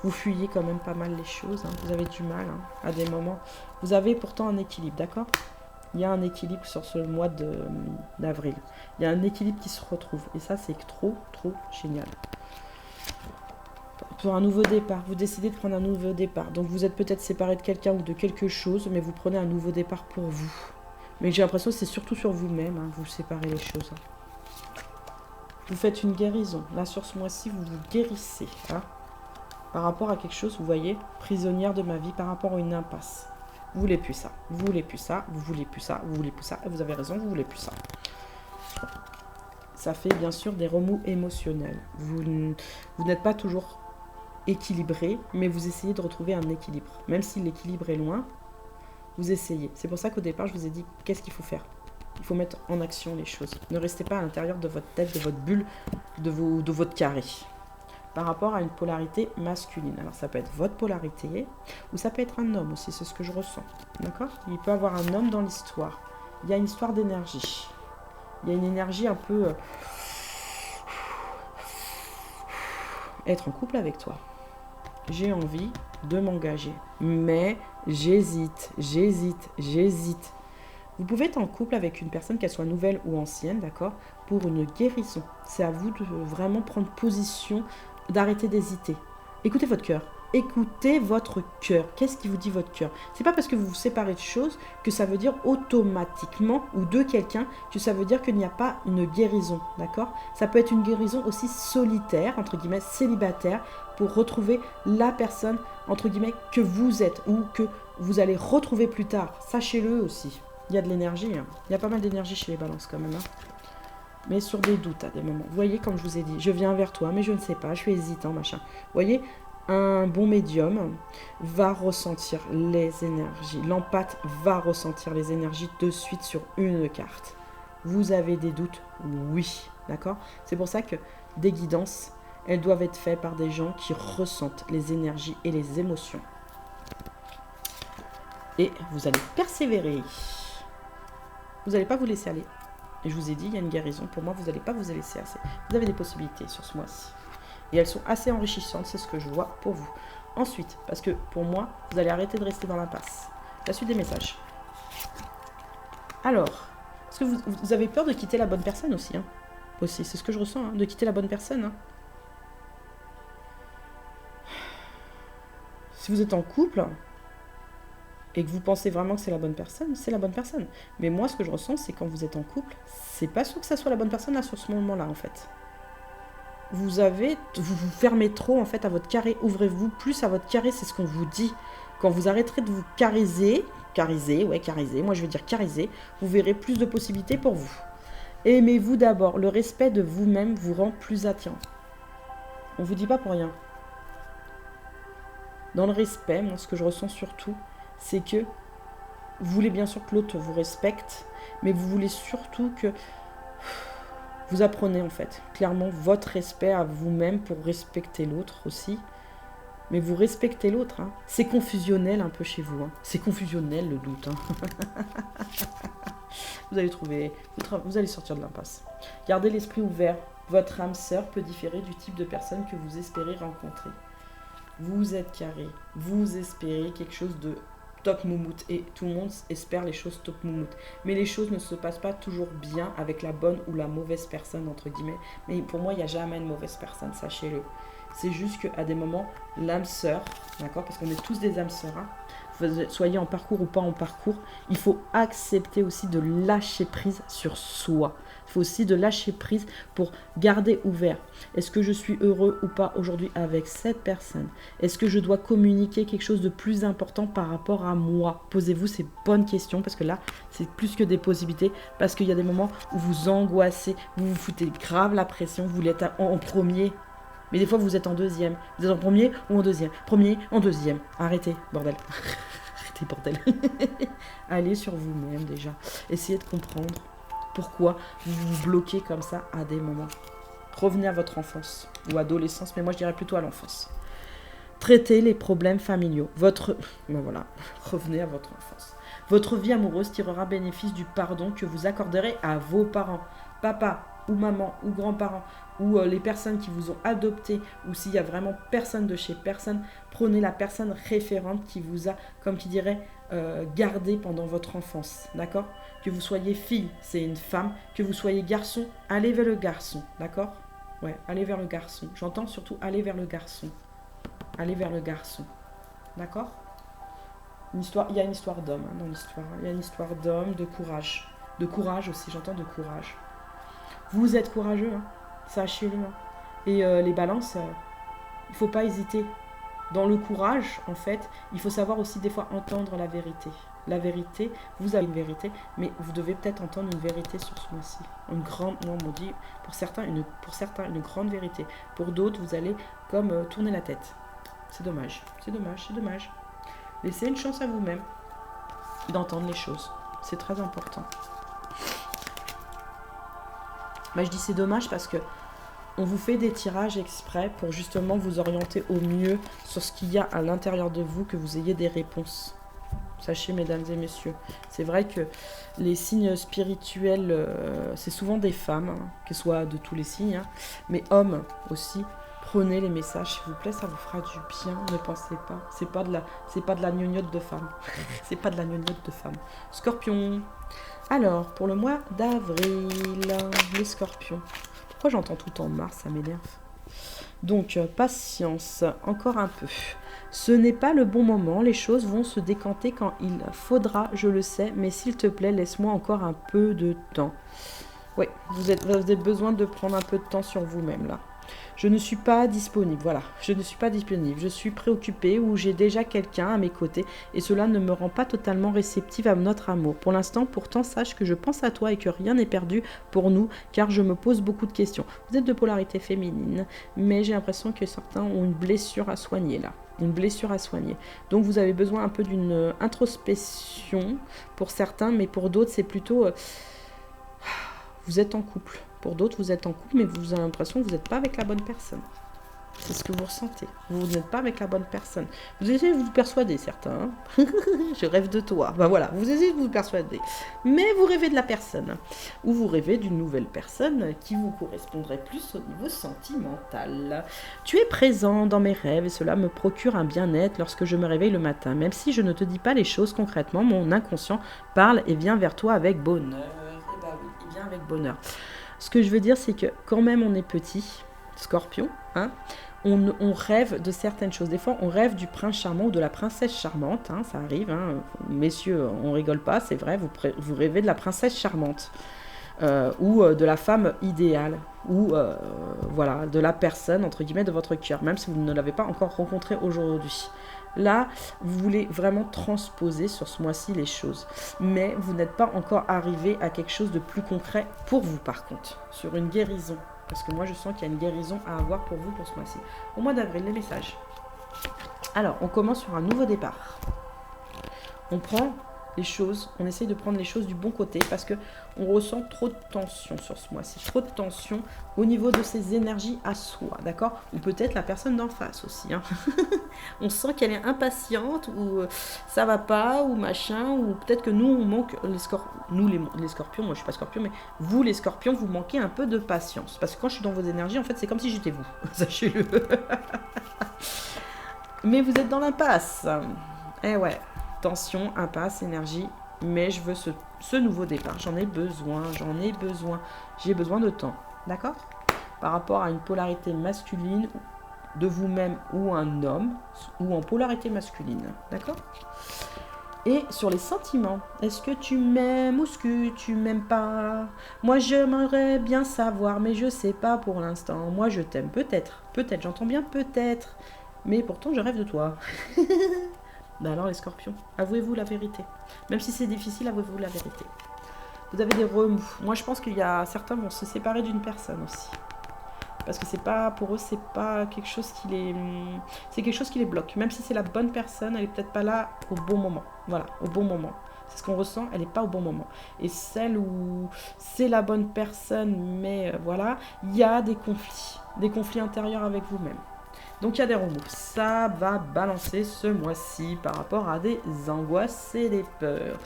vous fuyez quand même pas mal les choses. Hein. Vous avez du mal hein, à des moments. Vous avez pourtant un équilibre, d'accord? Il y a un équilibre sur ce mois d'avril. Il y a un équilibre qui se retrouve. Et ça, c'est trop, trop génial. Pour un nouveau départ, vous décidez de prendre un nouveau départ. Donc vous êtes peut-être séparé de quelqu'un ou de quelque chose, mais vous prenez un nouveau départ pour vous. Mais j'ai l'impression que c'est surtout sur vous-même, hein, vous séparez les choses. Hein. Vous faites une guérison. Là, sur ce mois-ci, vous vous guérissez. Hein, par rapport à quelque chose, vous voyez, prisonnière de ma vie, par rapport à une impasse. Vous voulez plus ça, vous voulez plus ça, vous voulez plus ça, vous voulez plus ça. Et vous avez raison, vous voulez plus ça. Ça fait bien sûr des remous émotionnels. Vous n'êtes pas toujours équilibré, mais vous essayez de retrouver un équilibre. Même si l'équilibre est loin, vous essayez. C'est pour ça qu'au départ, je vous ai dit, qu'est-ce qu'il faut faire? Il faut mettre en action les choses. Ne restez pas à l'intérieur de votre tête, de votre bulle, de votre carré. Par rapport à une polarité masculine. Alors ça peut être votre polarité, ou ça peut être un homme aussi, c'est ce que je ressens. D'accord? Il peut y avoir un homme dans l'histoire. Il y a une histoire d'énergie. Il y a une énergie un peu... être en couple avec toi. J'ai envie de m'engager. Mais j'hésite. Vous pouvez être en couple avec une personne, qu'elle soit nouvelle ou ancienne, d'accord, pour une guérison. C'est à vous de vraiment prendre position, d'arrêter d'hésiter. Écoutez votre cœur. Écoutez votre cœur. Qu'est-ce qui vous dit votre cœur? C'est pas parce que vous vous séparez de choses que ça veut dire automatiquement, ou de quelqu'un, que ça veut dire qu'il n'y a pas une guérison, d'accord? Ça peut être une guérison aussi solitaire, entre guillemets, célibataire, pour retrouver la personne, entre guillemets, que vous êtes, ou que vous allez retrouver plus tard. Sachez-le aussi. Il y a de l'énergie, hein. Il y a pas mal d'énergie chez les balances quand même, hein. Mais sur des doutes à des moments. Vous voyez, comme je vous ai dit, je viens vers toi, mais je ne sais pas, je suis hésitant, machin. Vous voyez, un bon médium va ressentir les énergies. L'empathe va ressentir les énergies de suite sur une carte. Vous avez des doutes? Oui, d'accord? C'est pour ça que des guidances, elles doivent être faites par des gens qui ressentent les énergies et les émotions. Et vous allez persévérer. Vous n'allez pas vous laisser aller. Et je vous ai dit, il y a une guérison. Pour moi, vous n'allez pas vous laisser assez. Vous avez des possibilités sur ce mois-ci. Et elles sont assez enrichissantes, c'est ce que je vois pour vous. Ensuite, parce que pour moi, vous allez arrêter de rester dans l'impasse. La suite des messages. Alors, Parce que vous avez peur de quitter la bonne personne aussi. Hein. Aussi, c'est ce que je ressens, hein, de quitter la bonne personne. Hein. Si vous êtes en couple et que vous pensez vraiment que c'est la bonne personne, c'est la bonne personne. Mais moi, ce que je ressens, c'est quand vous êtes en couple, c'est pas sûr que ça soit la bonne personne là sur ce moment-là, en fait. Vous vous fermez trop en fait à votre carré. Ouvrez-vous plus à votre carré, c'est ce qu'on vous dit. Quand vous arrêterez de vous cariser, moi je veux dire cariser, vous verrez plus de possibilités pour vous. Aimez-vous d'abord. Le respect de vous-même vous rend plus attirant. On vous dit pas pour rien. Dans le respect, moi ce que je ressens surtout, c'est que vous voulez bien sûr que l'autre vous respecte, mais vous voulez surtout que vous apprenez en fait, clairement, votre respect à vous-même pour respecter l'autre aussi. Mais vous respectez l'autre. Hein. C'est confusionnel un peu chez vous. Hein. C'est confusionnel le doute. Hein. Vous allez trouver, vous allez sortir de l'impasse. Gardez l'esprit ouvert. Votre âme sœur peut différer du type de personne que vous espérez rencontrer. Vous êtes carré. Vous espérez quelque chose de top moumoute. Et tout le monde espère les choses top moumoute. Mais les choses ne se passent pas toujours bien avec la bonne ou la mauvaise personne, entre guillemets. Mais pour moi, il n'y a jamais une mauvaise personne, sachez-le. C'est juste qu'à des moments, l'âme sœur, d'accord, parce qu'on est tous des âmes sœurs, hein, vous soyez en parcours ou pas en parcours, il faut accepter aussi de lâcher prise sur soi. Il faut aussi de lâcher prise pour garder ouvert. Est-ce que je suis heureux ou pas aujourd'hui avec cette personne? Est-ce que je dois communiquer quelque chose de plus important par rapport à moi? Posez-vous ces bonnes questions, parce que là, c'est plus que des possibilités, parce qu'il y a des moments où vous angoissez, vous vous foutez grave la pression, vous voulez être en premier. Mais des fois, vous êtes en deuxième. Vous êtes en premier ou en deuxième. Premier, en deuxième. Arrêtez, bordel. Arrêtez, bordel. Allez sur vous-même déjà. Essayez de comprendre pourquoi vous vous bloquez comme ça à des moments. Revenez à votre enfance ou adolescence, mais moi je dirais plutôt à l'enfance. Traitez les problèmes familiaux. Voilà, revenez à votre enfance. Votre vie amoureuse tirera bénéfice du pardon que vous accorderez à vos parents. Papa ou maman ou grands-parents ou les personnes qui vous ont adopté, ou s'il y a vraiment personne de chez personne, prenez la personne référente qui vous a, comme qui dirait, gardé pendant votre enfance, d'accord? Que vous soyez fille, c'est une femme, que vous soyez garçon, allez vers le garçon, d'accord? Ouais, allez vers le garçon. J'entends surtout aller vers le garçon. Allez vers le garçon, d'accord? Il y a une histoire d'homme hein, dans l'histoire. Il y a une histoire d'homme, de courage. De courage aussi, j'entends de courage. Vous êtes courageux, hein, sachez-le. Hein. Et les balances, il ne faut pas hésiter. Dans le courage, en fait, il faut savoir aussi des fois entendre la vérité. La vérité, vous avez une vérité, mais vous devez peut-être entendre une vérité sur ce mois-ci. Une grande, moi on me dit, pour certains, une grande vérité. Pour d'autres, vous allez comme tourner la tête. C'est dommage, c'est dommage, c'est dommage. Laissez une chance à vous-même d'entendre les choses. C'est très important. Mais je dis c'est dommage parce que on vous fait des tirages exprès pour justement vous orienter au mieux sur ce qu'il y a à l'intérieur de vous, que vous ayez des réponses. Sachez, mesdames et messieurs, c'est vrai que les signes spirituels, c'est souvent des femmes, hein, que ce soit de tous les signes, hein, mais hommes aussi. Prenez les messages, s'il vous plaît, ça vous fera du bien. Ne pensez pas, c'est pas de la gnognotte de femme. C'est pas de la gnognotte de femme. Scorpion. Alors, pour le mois d'avril, les scorpions. Pourquoi j'entends tout en mars, ça m'énerve. Donc, patience, encore un peu. Ce n'est pas le bon moment, les choses vont se décanter quand il faudra, je le sais, mais s'il te plaît, laisse-moi encore un peu de temps. Oui, vous avez besoin de prendre un peu de temps sur vous-même, là. Je ne suis pas disponible, voilà, je ne suis pas disponible, je suis préoccupée ou j'ai déjà quelqu'un à mes côtés et cela ne me rend pas totalement réceptive à notre amour. Pour l'instant, pourtant, sache que je pense à toi et que rien n'est perdu pour nous car je me pose beaucoup de questions. Vous êtes de polarité féminine, mais j'ai l'impression que certains ont une blessure à soigner là. Une blessure à soigner. Donc vous avez besoin un peu d'une introspection pour certains, mais pour d'autres, c'est plutôt... vous êtes en couple. Pour d'autres, vous êtes en couple, mais vous avez l'impression que vous n'êtes pas avec la bonne personne. C'est ce que vous ressentez. Vous n'êtes pas avec la bonne personne. Vous essayez de vous persuader, certains. Hein. Je rêve de toi. Ben voilà, vous essayez de vous persuader. Mais vous rêvez de la personne. Ou vous rêvez d'une nouvelle personne qui vous correspondrait plus au niveau sentimental. Tu es présent dans mes rêves et cela me procure un bien-être lorsque je me réveille le matin. Même si je ne te dis pas les choses concrètement, mon inconscient parle et vient vers toi avec bonheur. Et ben avec bonheur. Ce que je veux dire, c'est que quand même on est petit, Scorpion, hein, on rêve de certaines choses. Des fois, on rêve du prince charmant ou de la princesse charmante, hein, ça arrive, hein. Messieurs, on rigole pas, c'est vrai, vous rêvez de la princesse charmante. Ou de la femme idéale, ou voilà, de la personne, entre guillemets, de votre cœur, même si vous ne l'avez pas encore rencontrée aujourd'hui. Là, vous voulez vraiment transposer sur ce mois-ci les choses, mais vous n'êtes pas encore arrivé à quelque chose de plus concret pour vous, par contre, sur une guérison, parce que moi, je sens qu'il y a une guérison à avoir pour vous pour ce mois-ci. Au mois d'avril, les messages. Alors, on commence sur un nouveau départ. On prend les choses, on essaye de prendre les choses du bon côté parce que on ressent trop de tension sur ce mois-ci, trop de tension au niveau de ses énergies à soi, d'accord? Ou peut-être la personne d'en face aussi, hein. On sent qu'elle est impatiente ou ça va pas ou machin, ou peut-être que nous on manque les scorpions, moi je suis pas scorpion, mais vous les scorpions vous manquez un peu de patience parce que quand je suis dans vos énergies en fait c'est comme si j'étais vous, sachez-le. Mais vous êtes dans l'impasse. Eh ouais. Tension, impasse, énergie, mais je veux ce nouveau départ. J'en ai besoin. J'ai besoin de temps, d'accord? Par rapport à une polarité masculine de vous-même ou un homme, ou en polarité masculine, d'accord? Et sur les sentiments, est-ce que tu m'aimes ou est-ce que tu m'aimes pas? Moi, j'aimerais bien savoir, mais je sais pas pour l'instant. Moi, je t'aime peut-être, j'entends bien peut-être, mais pourtant, je rêve de toi. Ben alors les scorpions, avouez-vous la vérité. Même si c'est difficile, avouez-vous la vérité. Vous avez des remous. Moi je pense qu'il y a certains vont se séparer d'une personne aussi. Parce que c'est pas, pour eux, c'est pas quelque chose qui les... C'est quelque chose qui les bloque. Même si c'est la bonne personne, elle est peut-être pas là au bon moment. Voilà, au bon moment. C'est ce qu'on ressent, elle n'est pas au bon moment. Et celle où c'est la bonne personne, mais voilà, il y a des conflits intérieurs avec vous-même. Donc il y a des remous. Ça va balancer ce mois-ci par rapport à des angoisses et des peurs.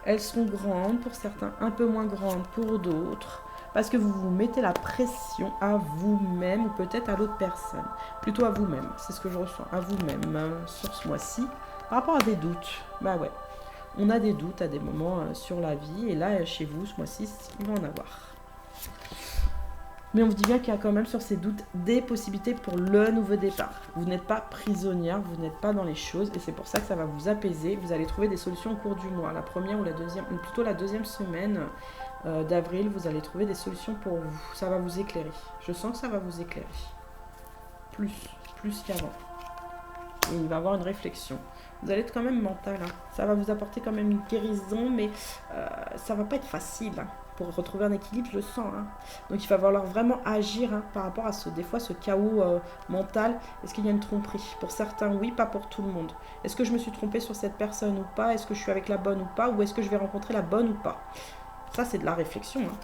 Elles sont grandes pour certains, un peu moins grandes pour d'autres. Parce que vous vous mettez la pression à vous-même ou peut-être à l'autre personne. Plutôt à vous-même, c'est ce que je ressens, à vous-même sur ce mois-ci. Par rapport à des doutes, bah ouais. On a des doutes à des moments sur la vie. Et là, chez vous, ce mois-ci, il va en avoir. Mais on vous dit bien qu'il y a quand même sur ces doutes des possibilités pour le nouveau départ. Vous n'êtes pas prisonnière, vous n'êtes pas dans les choses et c'est pour ça que ça va vous apaiser. Vous allez trouver des solutions au cours du mois. La première ou la deuxième, ou plutôt la deuxième semaine d'avril, vous allez trouver des solutions pour vous. Ça va vous éclairer. Je sens que ça va vous éclairer. Plus qu'avant. Et il va y avoir une réflexion. Vous allez être quand même mental. Hein. Ça va vous apporter quand même une guérison, mais ça va pas être facile. Hein. Pour retrouver un équilibre, je le sens. Hein. Donc il va falloir vraiment agir par rapport à des fois ce chaos mental. Est-ce qu'il y a une tromperie? Pour certains, oui, pas pour tout le monde. Est-ce que je me suis trompée sur cette personne ou pas? Est-ce que je suis avec la bonne ou pas? Ou est-ce que je vais rencontrer la bonne ou pas? Ça, c'est de la réflexion. Hein.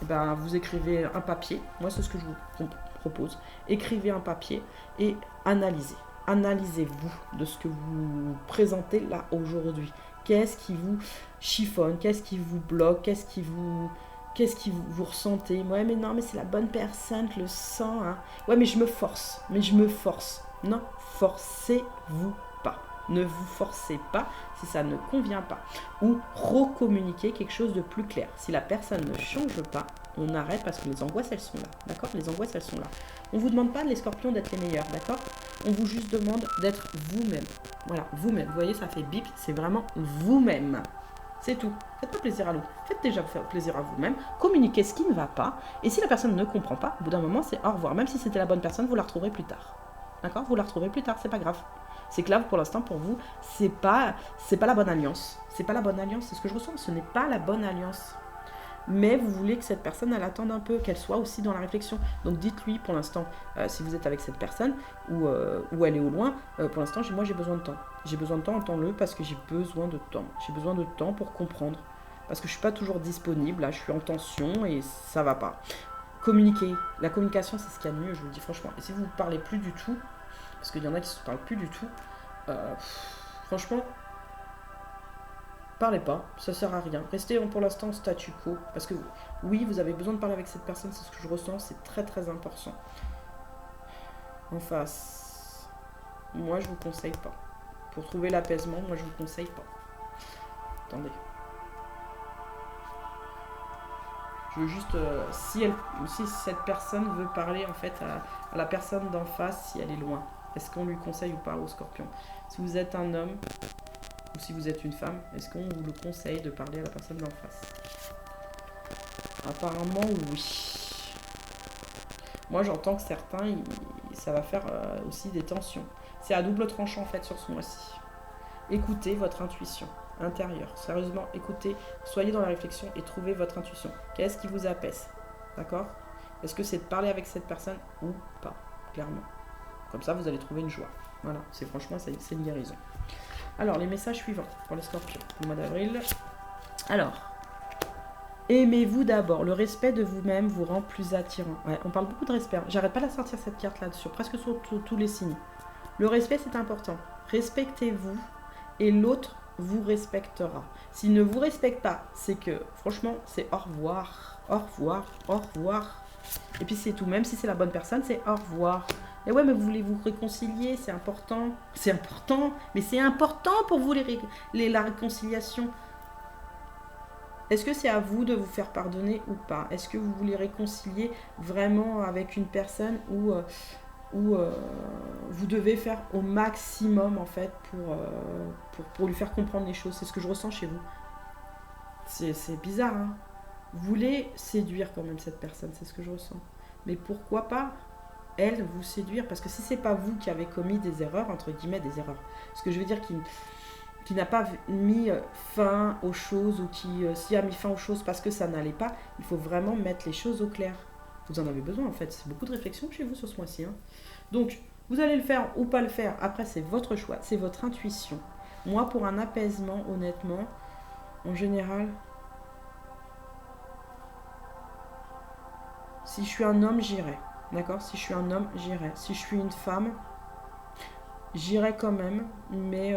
Et ben, vous écrivez un papier. Moi, c'est ce que je vous propose. Écrivez un papier et analysez. Analysez-vous de ce que vous présentez là aujourd'hui. Qu'est-ce qui vous chiffonne? Qu'est-ce qui vous bloque? Qu'est-ce qui vous ressentez? Ouais, mais non, mais c'est la bonne personne, je le sens. Hein. Ouais, mais je me force. Non, forcez-vous pas. Ne vous forcez pas si ça ne convient pas. Ou recommuniquer quelque chose de plus clair. Si la personne ne change pas, on arrête parce que les angoisses, elles sont là. D'accord? Les angoisses, elles sont là. On ne vous demande pas, les scorpions, d'être les meilleurs. D'accord? On vous juste demande d'être vous-même. Voilà, vous-même. Vous voyez, ça fait bip. C'est vraiment vous-même. C'est tout. Faites pas plaisir à l'autre. Faites déjà plaisir à vous-même. Communiquez ce qui ne va pas. Et si la personne ne comprend pas, au bout d'un moment, c'est au revoir. Même si c'était la bonne personne, vous la retrouverez plus tard. D'accord? Vous la retrouverez plus tard, c'est pas grave. C'est que là, pour l'instant, pour vous, c'est pas la bonne alliance. C'est pas la bonne alliance, c'est ce que je ressens. Ce n'est pas la bonne alliance. Mais vous voulez que cette personne, elle attende un peu, qu'elle soit aussi dans la réflexion. Donc dites-lui, pour l'instant, si vous êtes avec cette personne, ou elle est au loin, pour l'instant, moi, j'ai besoin de temps. J'ai besoin de temps, entends-le, parce que j'ai besoin de temps. J'ai besoin de temps pour comprendre. Parce que je suis pas toujours disponible, là, je suis en tension et ça va pas. Communiquer. La communication, c'est ce qu'il y a de mieux, je vous le dis franchement. Et si vous ne parlez plus du tout, parce qu'il y en a qui ne se parlent plus du tout, franchement, parlez pas, ça sert à rien. Restez pour l'instant statu quo. Parce que oui, vous avez besoin de parler avec cette personne, c'est ce que je ressens, c'est très très important. En face, moi je vous conseille pas. Pour trouver l'apaisement, moi je vous conseille pas. Attendez. Je veux juste, si cette personne veut parler en fait à la personne d'en face, si elle est loin, est-ce qu'on lui conseille ou pas au Scorpion? Si vous êtes un homme ou si vous êtes une femme, est-ce qu'on vous le conseille de parler à la personne d'en face? Apparemment, oui. Moi, j'entends que certains, ça va faire aussi des tensions. C'est à double tranchant en fait sur ce mois-ci. Écoutez votre intuition intérieure. Sérieusement, écoutez, soyez dans la réflexion et trouvez votre intuition. Qu'est-ce qui vous apaise? D'accord? Est-ce que c'est de parler avec cette personne ou pas? Clairement. Comme ça, vous allez trouver une joie. Voilà, franchement, c'est une guérison. Alors, les messages suivants pour les scorpions, le mois d'avril. Alors, aimez-vous d'abord. Le respect de vous-même vous rend plus attirant. Ouais, on parle beaucoup de respect. J'arrête pas de sortir cette carte là, sur presque sur tous les signes. Le respect, c'est important. Respectez-vous et l'autre vous respectera. S'il ne vous respecte pas, c'est que, franchement, c'est au revoir, au revoir, au revoir. Et puis c'est tout. Même si c'est la bonne personne, c'est au revoir. Et ouais, mais vous voulez vous réconcilier, c'est important. C'est important, mais c'est important pour vous la réconciliation. Est-ce que c'est à vous de vous faire pardonner ou pas? Est-ce que vous voulez réconcilier vraiment avec une personne où vous devez faire au maximum en fait pour lui faire comprendre les choses? C'est ce que je ressens chez vous. C'est bizarre, hein? Vous voulez séduire quand même cette personne, c'est ce que je ressens. Mais pourquoi pas elle vous séduire? Parce que si c'est pas vous qui avez commis des erreurs, entre guillemets des erreurs, ce que je veux dire qui n'a pas mis fin aux choses ou qui a mis fin aux choses parce que ça n'allait pas, il faut vraiment mettre les choses au clair. Vous en avez besoin en fait, c'est beaucoup de réflexion chez vous sur ce mois-ci. Hein. Donc, vous allez le faire ou pas le faire, après c'est votre choix, c'est votre intuition. Moi, pour un apaisement, honnêtement, en général, si je suis un homme, j'irai. D'accord? Si je suis un homme, j'irai. Si je suis une femme, j'irai quand même, mais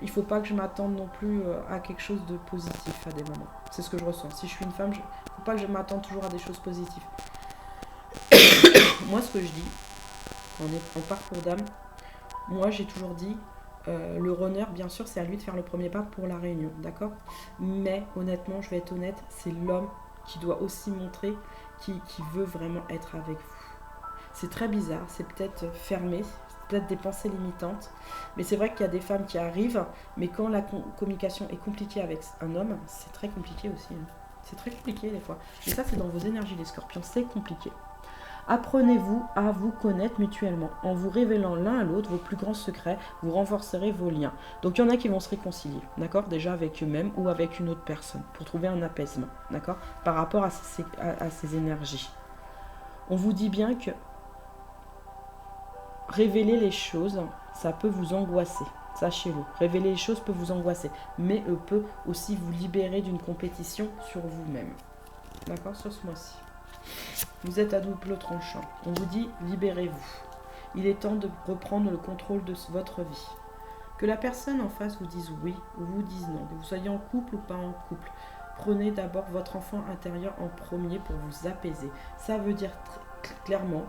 il faut pas que je m'attende non plus à quelque chose de positif à des moments. C'est ce que je ressens. Si je suis une femme, faut pas que je m'attende toujours à des choses positives. Moi, ce que je dis, en parcours d'âme, moi j'ai toujours dit, le runner, bien sûr, c'est à lui de faire le premier pas pour la réunion, d'accord? Mais honnêtement, je vais être honnête, c'est l'homme qui doit aussi montrer qui veut vraiment être avec vous. C'est très bizarre, c'est peut-être fermé, peut-être des pensées limitantes, mais c'est vrai qu'il y a des femmes qui arrivent, mais quand la communication est compliquée avec un homme, c'est très compliqué aussi. Hein. C'est très compliqué des fois. Et ça, c'est dans vos énergies, les scorpions, c'est compliqué. Apprenez-vous à vous connaître mutuellement. En vous révélant l'un à l'autre vos plus grands secrets, vous renforcerez vos liens. Donc il y en a qui vont se réconcilier, d'accord? Déjà avec eux-mêmes ou avec une autre personne, pour trouver un apaisement, d'accord? Par rapport à ces énergies. On vous dit bien que révéler les choses, ça peut vous angoisser. Sachez-le. Révéler les choses peut vous angoisser. Mais peut aussi vous libérer d'une compétition sur vous-même. D'accord? Sur ce mois-ci. Vous êtes à double tranchant. On vous dit, libérez-vous. Il est temps de reprendre le contrôle de votre vie. Que la personne en face vous dise oui ou vous dise non. Que vous soyez en couple ou pas en couple. Prenez d'abord votre enfant intérieur en premier pour vous apaiser. Ça veut dire clairement,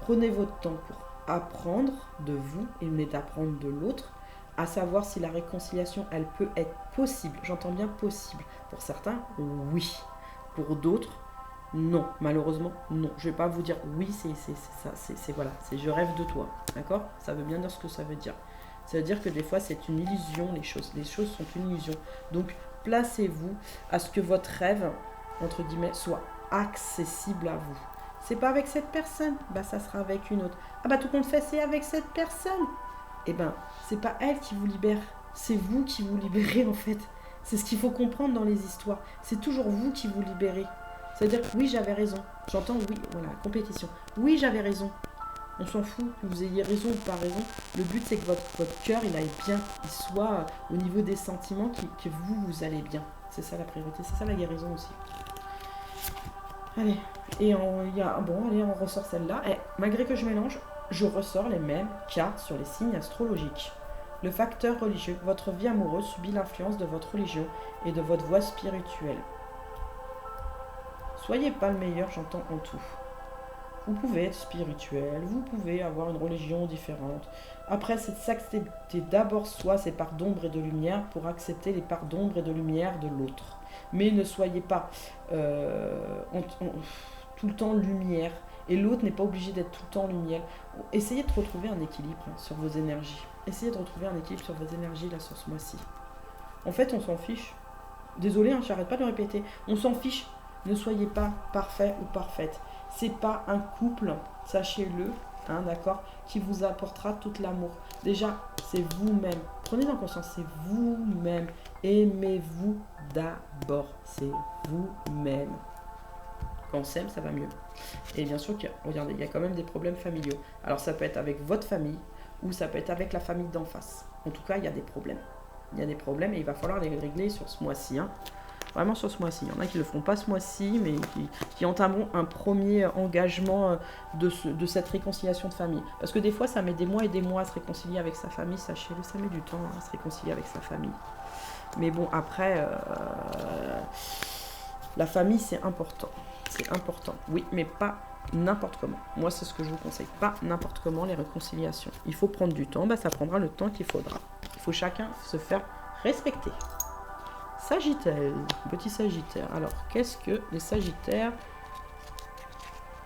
prenez votre temps pour apprendre de vous et d'apprendre de l'autre, à savoir si la réconciliation, elle peut être possible. J'entends bien possible. Pour certains, oui. Pour d'autres, non. Malheureusement, non. Je ne vais pas vous dire oui, c'est ça, c'est voilà, c'est je rêve de toi. D'accord? Ça veut bien dire ce que ça veut dire. Ça veut dire que des fois, c'est une illusion, les choses. Les choses sont une illusion. Donc, placez-vous à ce que votre rêve, entre guillemets, soit accessible à vous. C'est pas avec cette personne, bah ça sera avec une autre. Ah bah tout compte fait, c'est avec cette personne. Eh ben, c'est pas elle qui vous libère, c'est vous qui vous libérez en fait. C'est ce qu'il faut comprendre dans les histoires. C'est toujours vous qui vous libérez. C'est-à-dire que oui, j'avais raison. J'entends oui, voilà, compétition. Oui, j'avais raison. On s'en fout que vous ayez raison ou pas raison. Le but, c'est que votre cœur, il aille bien. Il soit au niveau des sentiments, que vous allez bien. C'est ça la priorité, c'est ça la guérison aussi. Allez, et allez, on ressort celle-là. Et malgré que je mélange, je ressors les mêmes cartes sur les signes astrologiques. Le facteur religieux, votre vie amoureuse subit l'influence de votre religion et de votre voie spirituelle. Soyez pas le meilleur, j'entends en tout. Vous pouvez être spirituel, vous pouvez avoir une religion différente. Après, c'est s'accepter d'abord soi, ses parts d'ombre et de lumière, pour accepter les parts d'ombre et de lumière de l'autre. Mais ne soyez pas tout le temps lumière. Et l'autre n'est pas obligé d'être tout le temps lumière. Essayez de retrouver un équilibre sur vos énergies. Essayez de retrouver un équilibre sur vos énergies là sur ce mois-ci. En fait, on s'en fiche. Désolée, j'arrête pas de le répéter. On s'en fiche. Ne soyez pas parfait ou parfaite. C'est pas un couple, sachez-le, hein, d'accord, qui vous apportera tout l'amour. Déjà, c'est vous-même. Prenez en conscience, c'est vous-même. Aimez-vous d'abord. C'est vous-même. Quand on s'aime, ça va mieux. Et bien sûr, regardez, il y a quand même des problèmes familiaux. Alors, ça peut être avec votre famille ou ça peut être avec la famille d'en face. En tout cas, il y a des problèmes. Il y a des problèmes et il va falloir les régler sur ce mois-ci. Hein. Vraiment sur ce mois-ci. Il y en a qui ne le feront pas ce mois-ci, mais qui entameront un premier engagement de cette réconciliation de famille. Parce que des fois, ça met des mois et des mois à se réconcilier avec sa famille. Sachez-le, ça met du temps à se réconcilier avec sa famille. Mais bon, après, la famille, c'est important. C'est important. Oui, mais pas n'importe comment. Moi, c'est ce que je vous conseille. Pas n'importe comment les réconciliations. Il faut prendre du temps. Bah, ça prendra le temps qu'il faudra. Il faut chacun se faire respecter. Sagittaire, petit Sagittaire. Alors, qu'est-ce que les Sagittaires,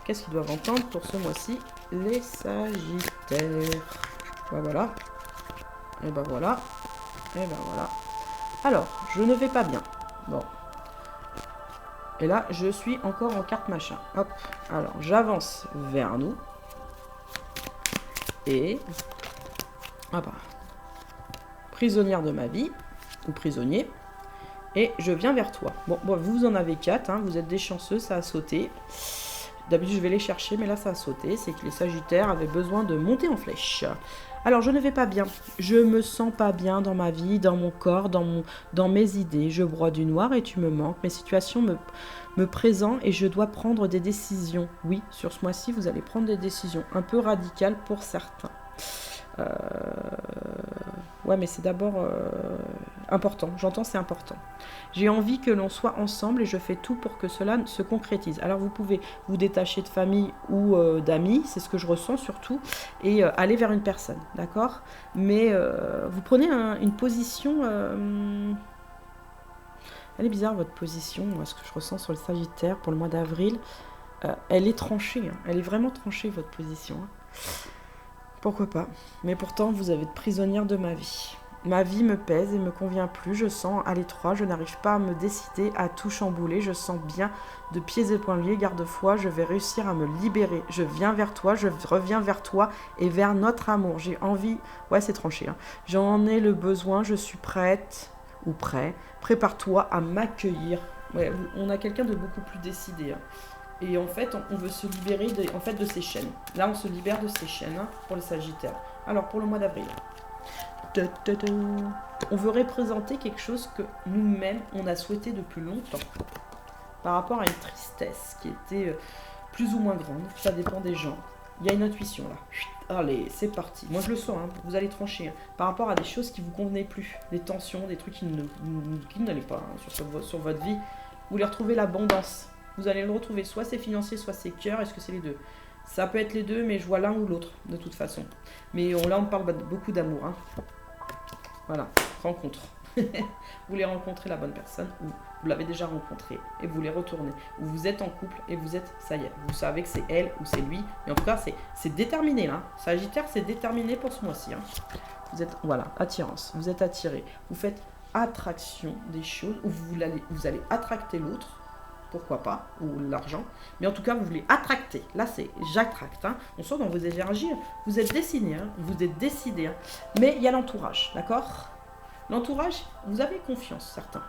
qu'est-ce qu'ils doivent entendre pour ce mois-ci? Les Sagittaires. Ben voilà. Et ben voilà. Et ben voilà. Alors, je ne vais pas bien. Bon. Et là, je suis encore en carte machin. Hop. Alors, j'avance vers nous. Et... ah bah. Prisonnière de ma vie. Ou prisonnier. Et je viens vers toi. Bon, vous en avez 4, hein, vous êtes des chanceux, ça a sauté. D'habitude, je vais les chercher, mais là, ça a sauté. C'est que les Sagittaires avaient besoin de monter en flèche. Alors, je ne vais pas bien. Je me sens pas bien dans ma vie, dans mon corps, dans mes idées. Je broie du noir et tu me manques. Mes situations me présentent et je dois prendre des décisions. Oui, sur ce mois-ci, vous allez prendre des décisions un peu radicales pour certains. Ouais, mais c'est d'abord important. J'entends, c'est important. J'ai envie que l'on soit ensemble et je fais tout pour que cela se concrétise. Alors, vous pouvez vous détacher de famille ou d'amis, c'est ce que je ressens surtout, et aller vers une personne, d'accord? Mais vous prenez une position... elle est bizarre, votre position, ce que je ressens sur le Sagittaire pour le mois d'avril. Elle est tranchée, hein. Elle est vraiment tranchée, votre position. Hein. Pourquoi pas? Mais pourtant, vous avez de prisonnière de ma vie. Ma vie me pèse et me convient plus. Je sens à l'étroit. Je n'arrive pas à me décider à tout chambouler. Je sens bien de pieds et poings liés. Garde-foi, je vais réussir à me libérer. Je viens vers toi, je reviens vers toi et vers notre amour. J'ai envie... ouais, c'est tranché. Hein. J'en ai le besoin. Je suis prête ou prêt. Prépare-toi à m'accueillir. Ouais, on a quelqu'un de beaucoup plus décidé. Hein. Et en fait, on veut se libérer de ces chaînes. Là, on se libère de ces chaînes hein, pour les Sagittaires. Alors, pour le mois d'avril, on veut représenter quelque chose que nous-mêmes, on a souhaité depuis longtemps. Par rapport à une tristesse qui était plus ou moins grande. Ça dépend des gens. Il y a une intuition là. Allez, c'est parti. Moi, je le sens. Hein, vous allez trancher. Hein, par rapport à des choses qui ne vous convenaient plus. Des tensions, des trucs qui n'allaient pas hein, sur votre vie. Vous voulez retrouver l'abondance. Vous allez le retrouver, soit c'est financier, soit c'est cœur. Est-ce que c'est les deux? Ça peut être les deux, mais je vois l'un ou l'autre, de toute façon. Mais là, on parle beaucoup d'amour. Hein. Voilà, rencontre. Vous voulez rencontrer la bonne personne, ou vous l'avez déjà rencontrée, et vous voulez retourner. Ou vous êtes en couple, et vous êtes, ça y est, vous savez que c'est elle ou c'est lui. Mais en tout cas, c'est déterminé, là. Sagittaire, c'est déterminé pour ce mois-ci. Hein. Vous êtes, voilà, attirance. Vous êtes attiré. Vous faites attraction des choses, ou vous allez attracter l'autre. Pourquoi pas, ou l'argent. Mais en tout cas, vous voulez attracter. Là, c'est j'attracte. Hein. On sent dans vos énergies, vous êtes décidé. Hein. Vous êtes décidé. Hein. Mais il y a l'entourage, d'accord? L'entourage, vous avez confiance, certains.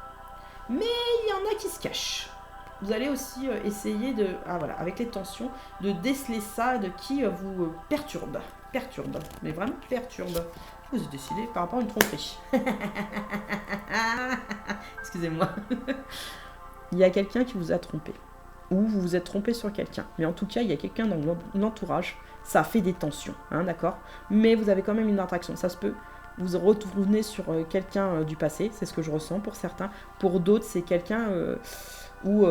Mais il y en a qui se cachent. Vous allez aussi essayer de, avec les tensions, de déceler ça de qui vous perturbe. Perturbe. Mais vraiment perturbe. Vous êtes décidé par rapport à une tromperie. Excusez-moi. Il y a quelqu'un qui vous a trompé. Ou vous vous êtes trompé sur quelqu'un. Mais en tout cas, il y a quelqu'un dans l'entourage. Ça fait des tensions, hein, d'accord? Mais vous avez quand même une attraction. Ça se peut. Vous retournez sur quelqu'un du passé. C'est ce que je ressens pour certains. Pour d'autres, c'est quelqu'un ou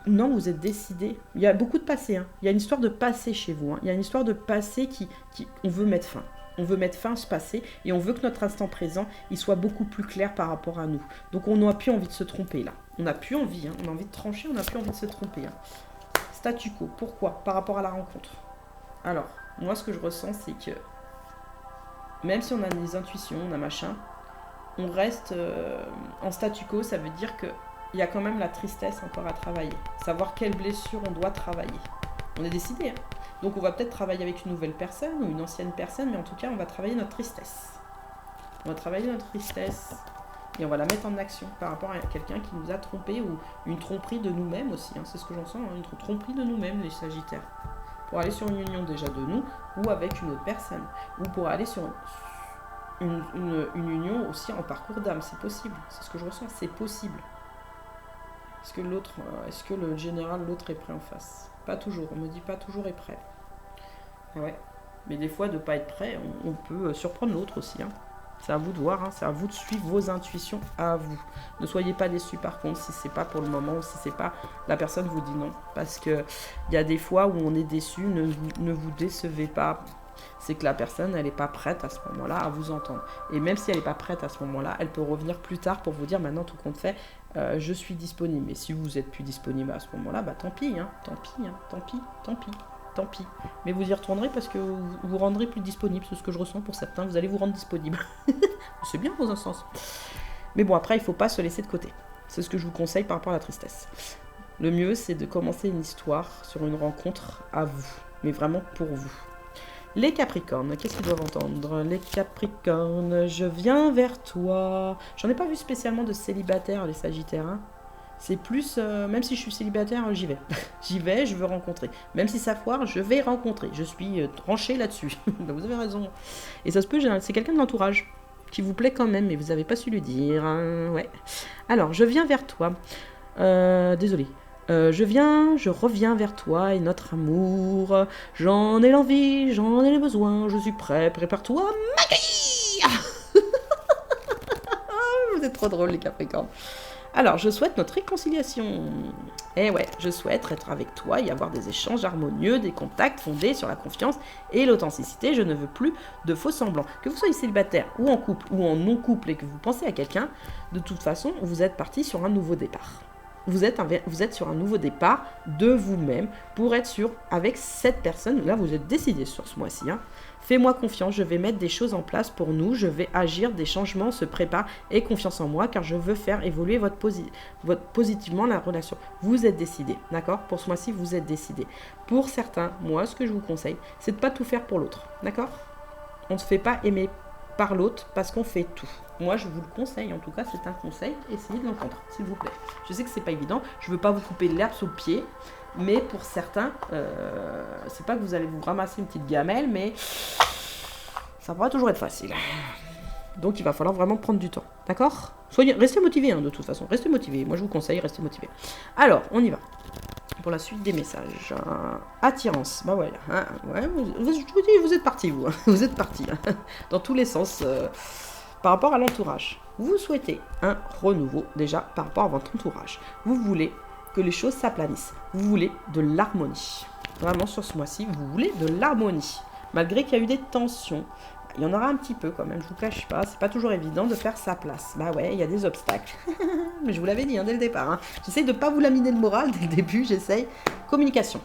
non, vous êtes décidé. Il y a beaucoup de passé, hein. Il y a une histoire de passé chez vous, hein. Il y a une histoire de passé qui on veut mettre fin. On veut mettre fin à ce passé et on veut que notre instant présent, il soit beaucoup plus clair par rapport à nous. Donc on n'a plus envie de se tromper là. On n'a plus envie, hein. On a envie de trancher, on n'a plus envie de se tromper, hein. Statu quo, pourquoi? Par rapport à la rencontre. Alors, moi ce que je ressens, c'est que même si on a des intuitions, on a machin, on reste en statu quo, ça veut dire qu'il y a quand même la tristesse encore à travailler. Savoir quelle blessure on doit travailler. On est décidé, hein. Donc on va peut-être travailler avec une nouvelle personne ou une ancienne personne, mais en tout cas on va travailler notre tristesse. On va travailler notre tristesse et on va la mettre en action par rapport à quelqu'un qui nous a trompé ou une tromperie de nous-mêmes aussi, hein. C'est ce que j'en sens, hein, une tromperie de nous-mêmes les Sagittaires. Pour aller sur une union déjà de nous ou avec une autre personne. Ou pour aller sur une union aussi en parcours d'âme, c'est possible. C'est ce que je ressens, c'est possible. Est-ce que le général, l'autre est prêt en face? Pas toujours, on me dit pas toujours est prêt. Ouais, mais des fois de pas être prêt, on peut surprendre l'autre aussi, hein. C'est à vous de voir, hein. C'est à vous de suivre vos intuitions à vous. Ne soyez pas déçus par contre si c'est pas pour le moment ou si c'est pas la personne vous dit non. Parce que il y a des fois où on est déçu, ne vous décevez pas. C'est que la personne, elle n'est pas prête à ce moment-là à vous entendre. Et même si elle n'est pas prête à ce moment-là, elle peut revenir plus tard pour vous dire maintenant tout compte fait, je suis disponible. Et si vous n'êtes plus disponible à ce moment-là, bah tant pis, hein, tant pis, hein, tant pis, tant pis. Tant pis. Mais vous y retournerez parce que vous vous rendrez plus disponible. C'est ce que je ressens pour certains. Vous allez vous rendre disponible. C'est bien dans un sens. Mais bon, après, il ne faut pas se laisser de côté. C'est ce que je vous conseille par rapport à la tristesse. Le mieux, c'est de commencer une histoire sur une rencontre à vous. Mais vraiment pour vous. Les Capricornes, qu'est-ce qu'ils doivent entendre? Les Capricornes, je viens vers toi. J'en ai pas vu spécialement de célibataires, les Sagittaires, hein. C'est plus, même si je suis célibataire, j'y vais. J'y vais, je veux rencontrer. Même si ça foire, je vais rencontrer. Je suis tranchée là-dessus. Vous avez raison. Et ça se peut, c'est quelqu'un de l'entourage qui vous plaît quand même, mais vous n'avez pas su le dire, hein. Ouais. Alors, je viens vers toi. Désolée. Je reviens vers toi et notre amour. J'en ai l'envie, j'en ai le besoin. Je suis prêt, prépare-toi, magie. Vous êtes trop drôles, les Capricornes. Alors, je souhaite notre réconciliation. Eh ouais, je souhaite être avec toi et avoir des échanges harmonieux, des contacts fondés sur la confiance et l'authenticité. Je ne veux plus de faux semblants. Que vous soyez célibataire ou en couple ou en non-couple et que vous pensez à quelqu'un, de toute façon, vous êtes parti sur un nouveau départ. Vous êtes sur un nouveau départ de vous-même pour être sûr avec cette personne. Là, vous êtes décidé sur ce mois-ci, hein. Fais-moi confiance, je vais mettre des choses en place pour nous, je vais agir, des changements se préparent et confiance en moi car je veux faire évoluer positivement la relation. Vous êtes décidé, d'accord? Pour ce mois-ci, vous êtes décidé. Pour certains, moi, ce que je vous conseille, c'est de ne pas tout faire pour l'autre, d'accord? On ne se fait pas aimer par l'autre parce qu'on fait tout. Moi, je vous le conseille, en tout cas, c'est un conseil, essayez de l'entendre, s'il vous plaît. Je sais que c'est pas évident, je veux pas vous couper l'herbe sous le pied, mais pour certains, c'est pas que vous allez vous ramasser une petite gamelle, mais ça va pas toujours être facile. Donc, il va falloir vraiment prendre du temps, d'accord? Restez motivés, hein, de toute façon, restez motivés. Moi, je vous conseille, restez motivés. Alors, on y va. Pour la suite des messages. Attirance, bah ouais, hein, ouais, je vous dis, vous êtes partis, vous. Vous êtes partis, hein, dans tous les sens. Par rapport à l'entourage, vous souhaitez un renouveau déjà par rapport à votre entourage. Vous voulez que les choses s'aplanissent. Vous voulez de l'harmonie. Vraiment, sur ce mois-ci, vous voulez de l'harmonie. Malgré qu'il y a eu des tensions, il y en aura un petit peu quand même, je vous cache pas. C'est pas toujours évident de faire sa place. Bah ouais, il y a des obstacles. Mais je vous l'avais dit, hein, dès le départ. Hein. J'essaye de ne pas vous laminer le moral dès le début, j'essaye. Communication.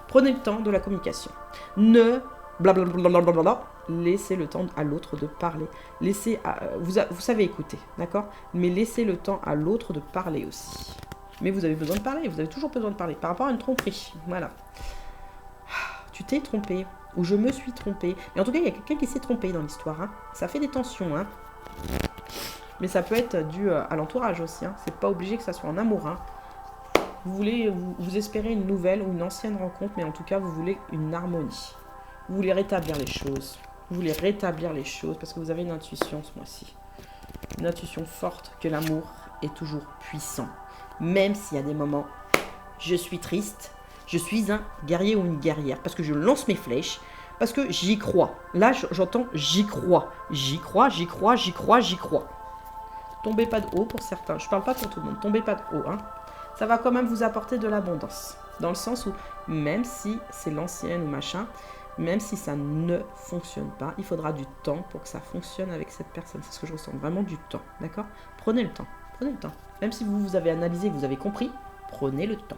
Prenez le temps de la communication. Ne blablabla. Laissez le temps à l'autre de parler. Vous savez écouter, d'accord? Mais laissez le temps à l'autre de parler aussi. Mais vous avez besoin de parler, vous avez toujours besoin de parler. Par rapport à une tromperie, voilà. Tu t'es trompé, ou je me suis trompé. Mais en tout cas, il y a quelqu'un qui s'est trompé dans l'histoire. Hein. Ça fait des tensions. Hein. Mais ça peut être dû à l'entourage aussi. Hein. C'est pas obligé que ça soit en amour. Hein. Vous espérez une nouvelle ou une ancienne rencontre, mais en tout cas, vous voulez une harmonie. Vous voulez rétablir les choses. Vous voulez rétablir les choses parce que vous avez une intuition ce mois-ci. Une intuition forte que l'amour est toujours puissant. Même s'il y a des moments, je suis triste, je suis un guerrier ou une guerrière parce que je lance mes flèches, parce que j'y crois. Là, j'entends j'y crois. J'y crois, j'y crois. Tombez pas de haut pour certains. Je parle pas pour tout le monde. Tombez pas de haut. Hein. ça va quand même vous apporter de l'abondance. Dans le sens où, même si c'est l'ancienne ou machin, même si ça ne fonctionne pas, il faudra du temps pour que ça fonctionne avec cette personne. C'est ce que je ressens, vraiment du temps, d'accord? Prenez le temps, prenez le temps. Même si vous avez analysé, vous avez compris, prenez le temps.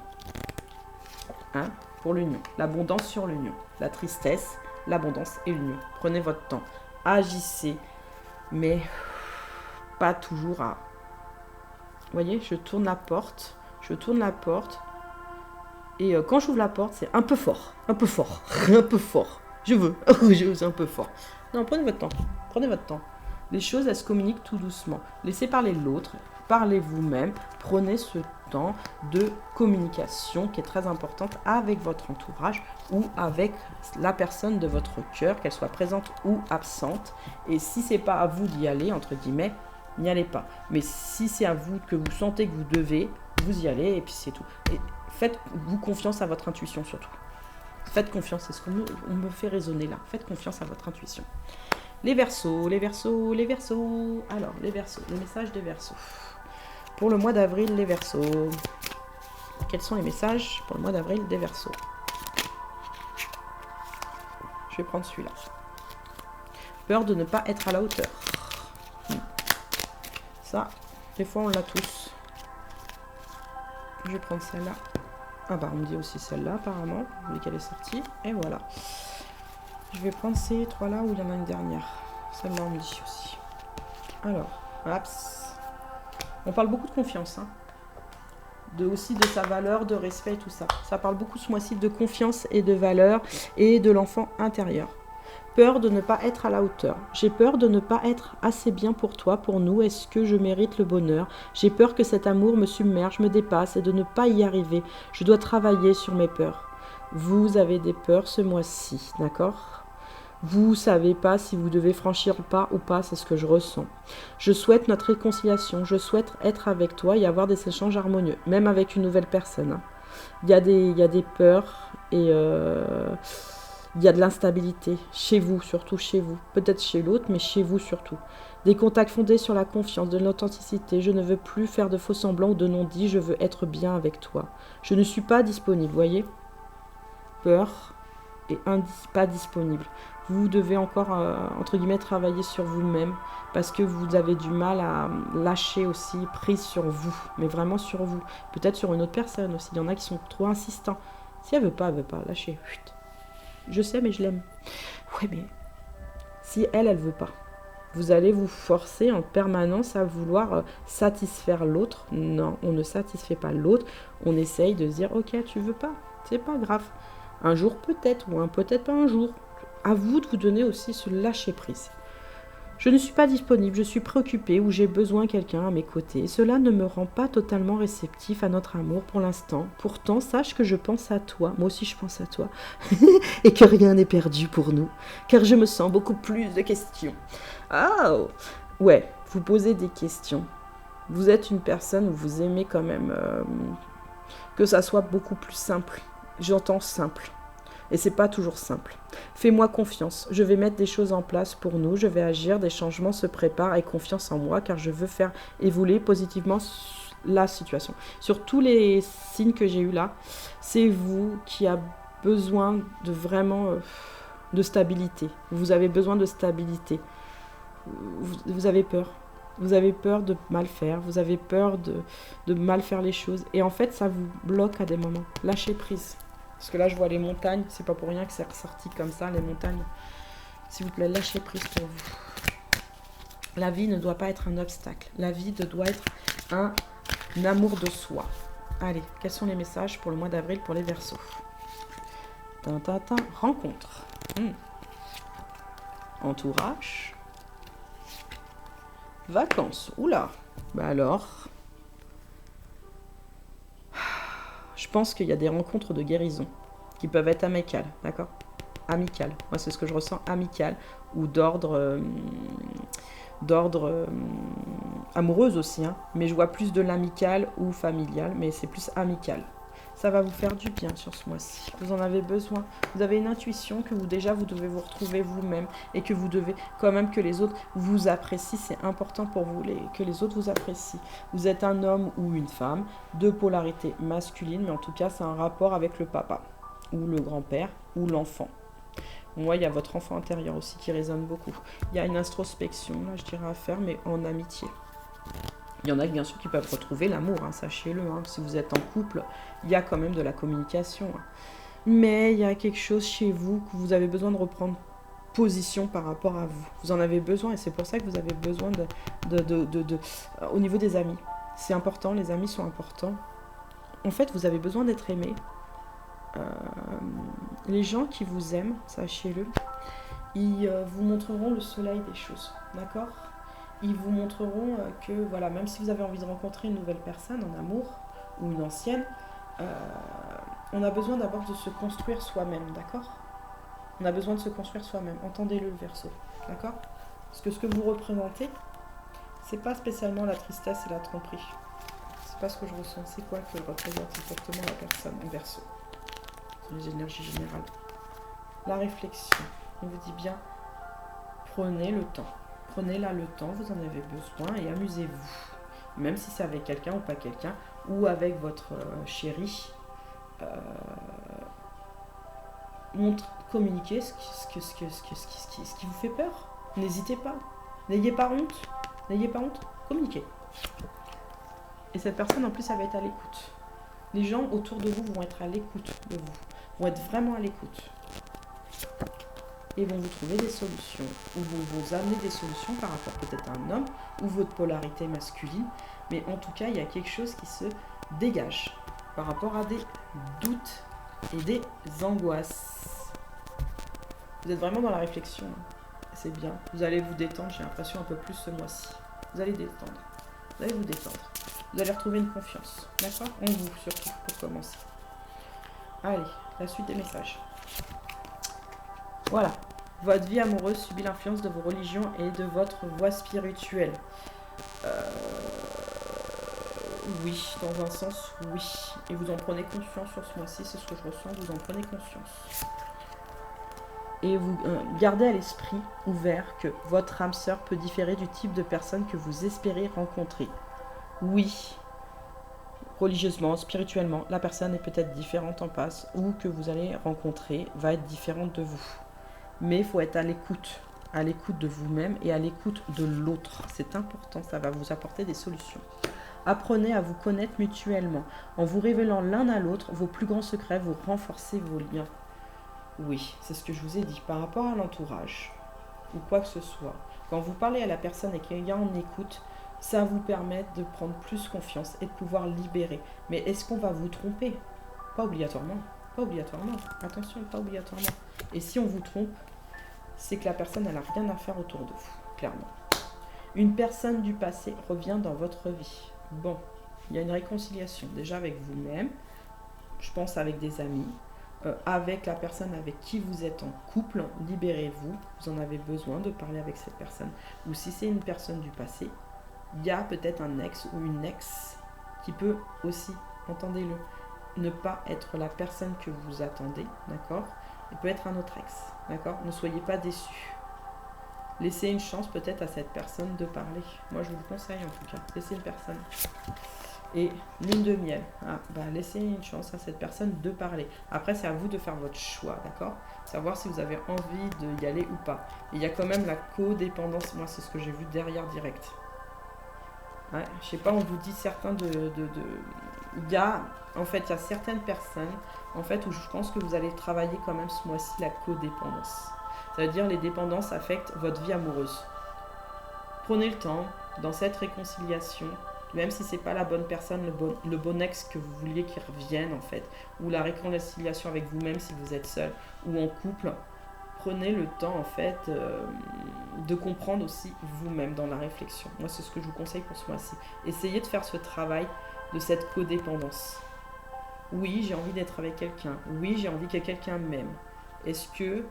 Hein? Pour l'union, l'abondance sur l'union, la tristesse, l'abondance et l'union. Prenez votre temps, agissez, mais pas toujours à... Vous voyez, je tourne la porte, et quand j'ouvre la porte, c'est un peu fort, un peu fort. Je veux, c'est un peu fort. Non, prenez votre temps. Les choses, elles se communiquent tout doucement. Laissez parler l'autre, parlez vous-même, prenez ce temps de communication qui est très importante avec votre entourage ou avec la personne de votre cœur, qu'elle soit présente ou absente. Et si c'est pas à vous d'y aller, entre guillemets, n'y allez pas. Mais si c'est à vous que vous sentez que vous devez, vous y allez et puis c'est tout. Et faites-vous confiance à votre intuition surtout. Faites confiance, c'est ce qu'on me fait raisonner là. Faites confiance à votre intuition. Les Verseaux. Alors, les Verseaux, les messages des Verseaux. Pour le mois d'avril, les Verseaux. Quels sont les messages pour le mois d'avril des Verseaux? Je vais prendre celui-là. Peur de ne pas être à la hauteur. Ça, des fois on l'a tous. Je vais prendre celle-là. Ah bah on me dit aussi celle-là apparemment, vu qu'elle est sortie. Et voilà. Je vais prendre ces trois-là où il y en a une dernière. Celle-là on me dit aussi. Alors, hop. On parle beaucoup de confiance. Hein. Aussi de sa valeur, de respect et tout ça. Ça parle beaucoup ce mois-ci de confiance et de valeur et de l'enfant intérieur. Peur de ne pas être à la hauteur. J'ai peur de ne pas être assez bien pour toi, pour nous. Est-ce que je mérite le bonheur? J'ai peur que cet amour me submerge, me dépasse et de ne pas y arriver. Je dois travailler sur mes peurs. Vous avez des peurs ce mois-ci, d'accord? Vous savez pas si vous devez franchir le pas ou pas, c'est ce que je ressens. Je souhaite notre réconciliation. Je souhaite être avec toi et avoir des échanges harmonieux, même avec une nouvelle personne. Hein. Il y a des peurs et... il y a de l'instabilité, chez vous, surtout chez vous. Peut-être chez l'autre, mais chez vous surtout. Des contacts fondés sur la confiance, de l'authenticité. Je ne veux plus faire de faux semblants ou de non-dits, je veux être bien avec toi. Je ne suis pas disponible, voyez? Peur et pas disponible. Vous devez encore, entre guillemets, travailler sur vous-même parce que vous avez du mal à lâcher aussi prise sur vous, mais vraiment sur vous. Peut-être sur une autre personne aussi. Il y en a qui sont trop insistants. Si elle veut pas, lâchez. Chut. Je sais, mais je l'aime. Ouais, mais si elle veut pas, vous allez vous forcer en permanence à vouloir satisfaire l'autre. Non, on ne satisfait pas l'autre. On essaye de se dire, ok, tu veux pas, c'est pas grave. Un jour peut-être, ou peut-être pas un jour. À vous de vous donner aussi ce lâcher-prise. Je ne suis pas disponible, je suis préoccupée ou j'ai besoin de quelqu'un à mes côtés. Cela ne me rend pas totalement réceptif à notre amour pour l'instant. Pourtant, sache que je pense à toi. Moi aussi, je pense à toi. Et que rien n'est perdu pour nous. Car je me sens beaucoup plus de questions. Ah, ouais, vous posez des questions. Vous êtes une personne où vous aimez quand même que ça soit beaucoup plus simple. J'entends simple. Et c'est pas toujours simple. Fais-moi confiance. Je vais mettre des choses en place pour nous. Je vais agir. Des changements se préparent. Aie confiance en moi car je veux faire évoluer positivement la situation. Sur tous les signes que j'ai eu là, c'est vous qui avez besoin de vraiment de stabilité. Vous avez besoin de stabilité. Vous avez peur. Vous avez peur de mal faire. Vous avez peur de mal faire les choses. Et en fait, ça vous bloque à des moments. Lâchez prise. Parce que là, je vois les montagnes. C'est pas pour rien que c'est ressorti comme ça, les montagnes. S'il vous plaît, lâchez prise pour vous. La vie ne doit pas être un obstacle. La vie doit être un amour de soi. Allez, quels sont les messages pour le mois d'avril pour les Verseaux? Rencontre. Entourage. Vacances. Oula. Bah alors... Je pense qu'il y a des rencontres de guérison qui peuvent être amicales, d'accord? Amicales. Moi, c'est ce que je ressens, amical ou d'ordre amoureuse aussi, hein. Mais je vois plus de l'amical ou familial, mais c'est plus amical. Ça va vous faire du bien sur ce mois-ci. Vous en avez besoin. Vous avez une intuition que vous déjà vous devez vous retrouver vous-même et que vous devez quand même que les autres vous apprécient. C'est important pour vous que les autres vous apprécient. Vous êtes un homme ou une femme de polarité masculine, mais en tout cas c'est un rapport avec le papa ou le grand-père ou l'enfant. Moi, il y a votre enfant intérieur aussi qui résonne beaucoup. Il y a une introspection, là, je dirais, à faire, mais en amitié. Il y en a bien sûr qui peuvent retrouver l'amour, hein, sachez-le. Hein. Si vous êtes en couple, il y a quand même de la communication. Hein. Mais il y a quelque chose chez vous que vous avez besoin de reprendre position par rapport à vous. Vous en avez besoin et c'est pour ça que vous avez besoin au niveau des amis. C'est important, les amis sont importants. En fait, vous avez besoin d'être aimé. Les gens qui vous aiment, sachez-le, ils vous montreront le soleil des choses, d'accord? Ils vous montreront que, voilà, même si vous avez envie de rencontrer une nouvelle personne en amour ou une ancienne, on a besoin d'abord de se construire soi-même, d'accord? On a besoin de se construire soi-même. Entendez-le, le Verseau, d'accord? Parce que ce que vous représentez, c'est pas spécialement la tristesse et la tromperie. C'est pas ce que je ressens. C'est quoi que représente exactement la personne en Verseau? Les énergies générales. La réflexion. On vous dit bien, prenez le temps. Prenez là le temps, vous en avez besoin et amusez-vous. Même si c'est avec quelqu'un ou pas quelqu'un, ou avec votre chéri. Communiquez ce qui vous fait peur. N'hésitez pas. N'ayez pas honte. N'ayez pas honte. Communiquez. Et cette personne, en plus, elle va être à l'écoute. Les gens autour de vous vont être à l'écoute de vous. Vont être vraiment à l'écoute. Et vont vous trouver des solutions. Ou vont vous amener des solutions par rapport peut-être à un homme ou votre polarité masculine. Mais en tout cas, il y a quelque chose qui se dégage par rapport à des doutes et des angoisses. Vous êtes vraiment dans la réflexion. C'est bien. Vous allez vous détendre, j'ai l'impression, un peu plus ce mois-ci. Vous allez détendre. Vous allez vous détendre. Vous allez retrouver une confiance. D'accord? En vous, surtout, pour commencer. Allez, la suite des messages. Voilà. Votre vie amoureuse subit l'influence de vos religions et de votre voie spirituelle. Oui, dans un sens, oui. Et vous en prenez conscience sur ce mois-ci, c'est ce que je ressens, vous en prenez conscience. Et vous gardez à l'esprit ouvert que votre âme sœur peut différer du type de personne que vous espérez rencontrer. Oui, religieusement, spirituellement, la personne est peut-être différente en passe ou que vous allez rencontrer va être différente de vous. Mais il faut être à l'écoute de vous-même et à l'écoute de l'autre. C'est important, ça va vous apporter des solutions. Apprenez à vous connaître mutuellement. En vous révélant l'un à l'autre vos plus grands secrets, vous renforcez vos liens. Oui, c'est ce que je vous ai dit. Par rapport à l'entourage, ou quoi que ce soit, quand vous parlez à la personne et qu'il y a en écoute, ça vous permet de prendre plus confiance et de pouvoir libérer. Mais est-ce qu'on va vous tromper? Pas obligatoirement. Pas obligatoirement. Attention, pas obligatoirement. Et si on vous trompe, c'est que la personne, elle n'a rien à faire autour de vous, clairement. Une personne du passé revient dans votre vie. Bon, il y a une réconciliation déjà avec vous-même, je pense avec des amis, avec la personne avec qui vous êtes en couple, libérez-vous, vous en avez besoin de parler avec cette personne. Ou si c'est une personne du passé, il y a peut-être un ex ou une ex qui peut aussi, entendez-le, ne pas être la personne que vous attendez, d'accord? Il peut être un autre ex, d'accord? Ne soyez pas déçus. Laissez une chance peut-être à cette personne de parler. Moi, je vous le conseille en tout cas. Laissez une personne. Et lune de miel. Laissez une chance à cette personne de parler. Après, c'est à vous de faire votre choix, d'accord? Savoir si vous avez envie d'y aller ou pas. Et il y a quand même la codépendance. Moi, c'est ce que j'ai vu derrière direct. Ouais, je sais pas, on vous dit certains il y a certaines personnes, en fait, où je pense que vous allez travailler quand même ce mois-ci la codépendance. Ça veut dire les dépendances affectent votre vie amoureuse. Prenez le temps dans cette réconciliation, même si c'est pas la bonne personne, le bon ex que vous vouliez qu'il revienne en fait, ou la réconciliation avec vous-même si vous êtes seul ou en couple. Prenez le temps en fait de comprendre aussi vous-même dans la réflexion. Moi, c'est ce que je vous conseille pour ce mois-ci. Essayez de faire ce travail de cette codépendance. Oui, j'ai envie d'être avec quelqu'un. Oui, j'ai envie que quelqu'un m'aime. Est-ce que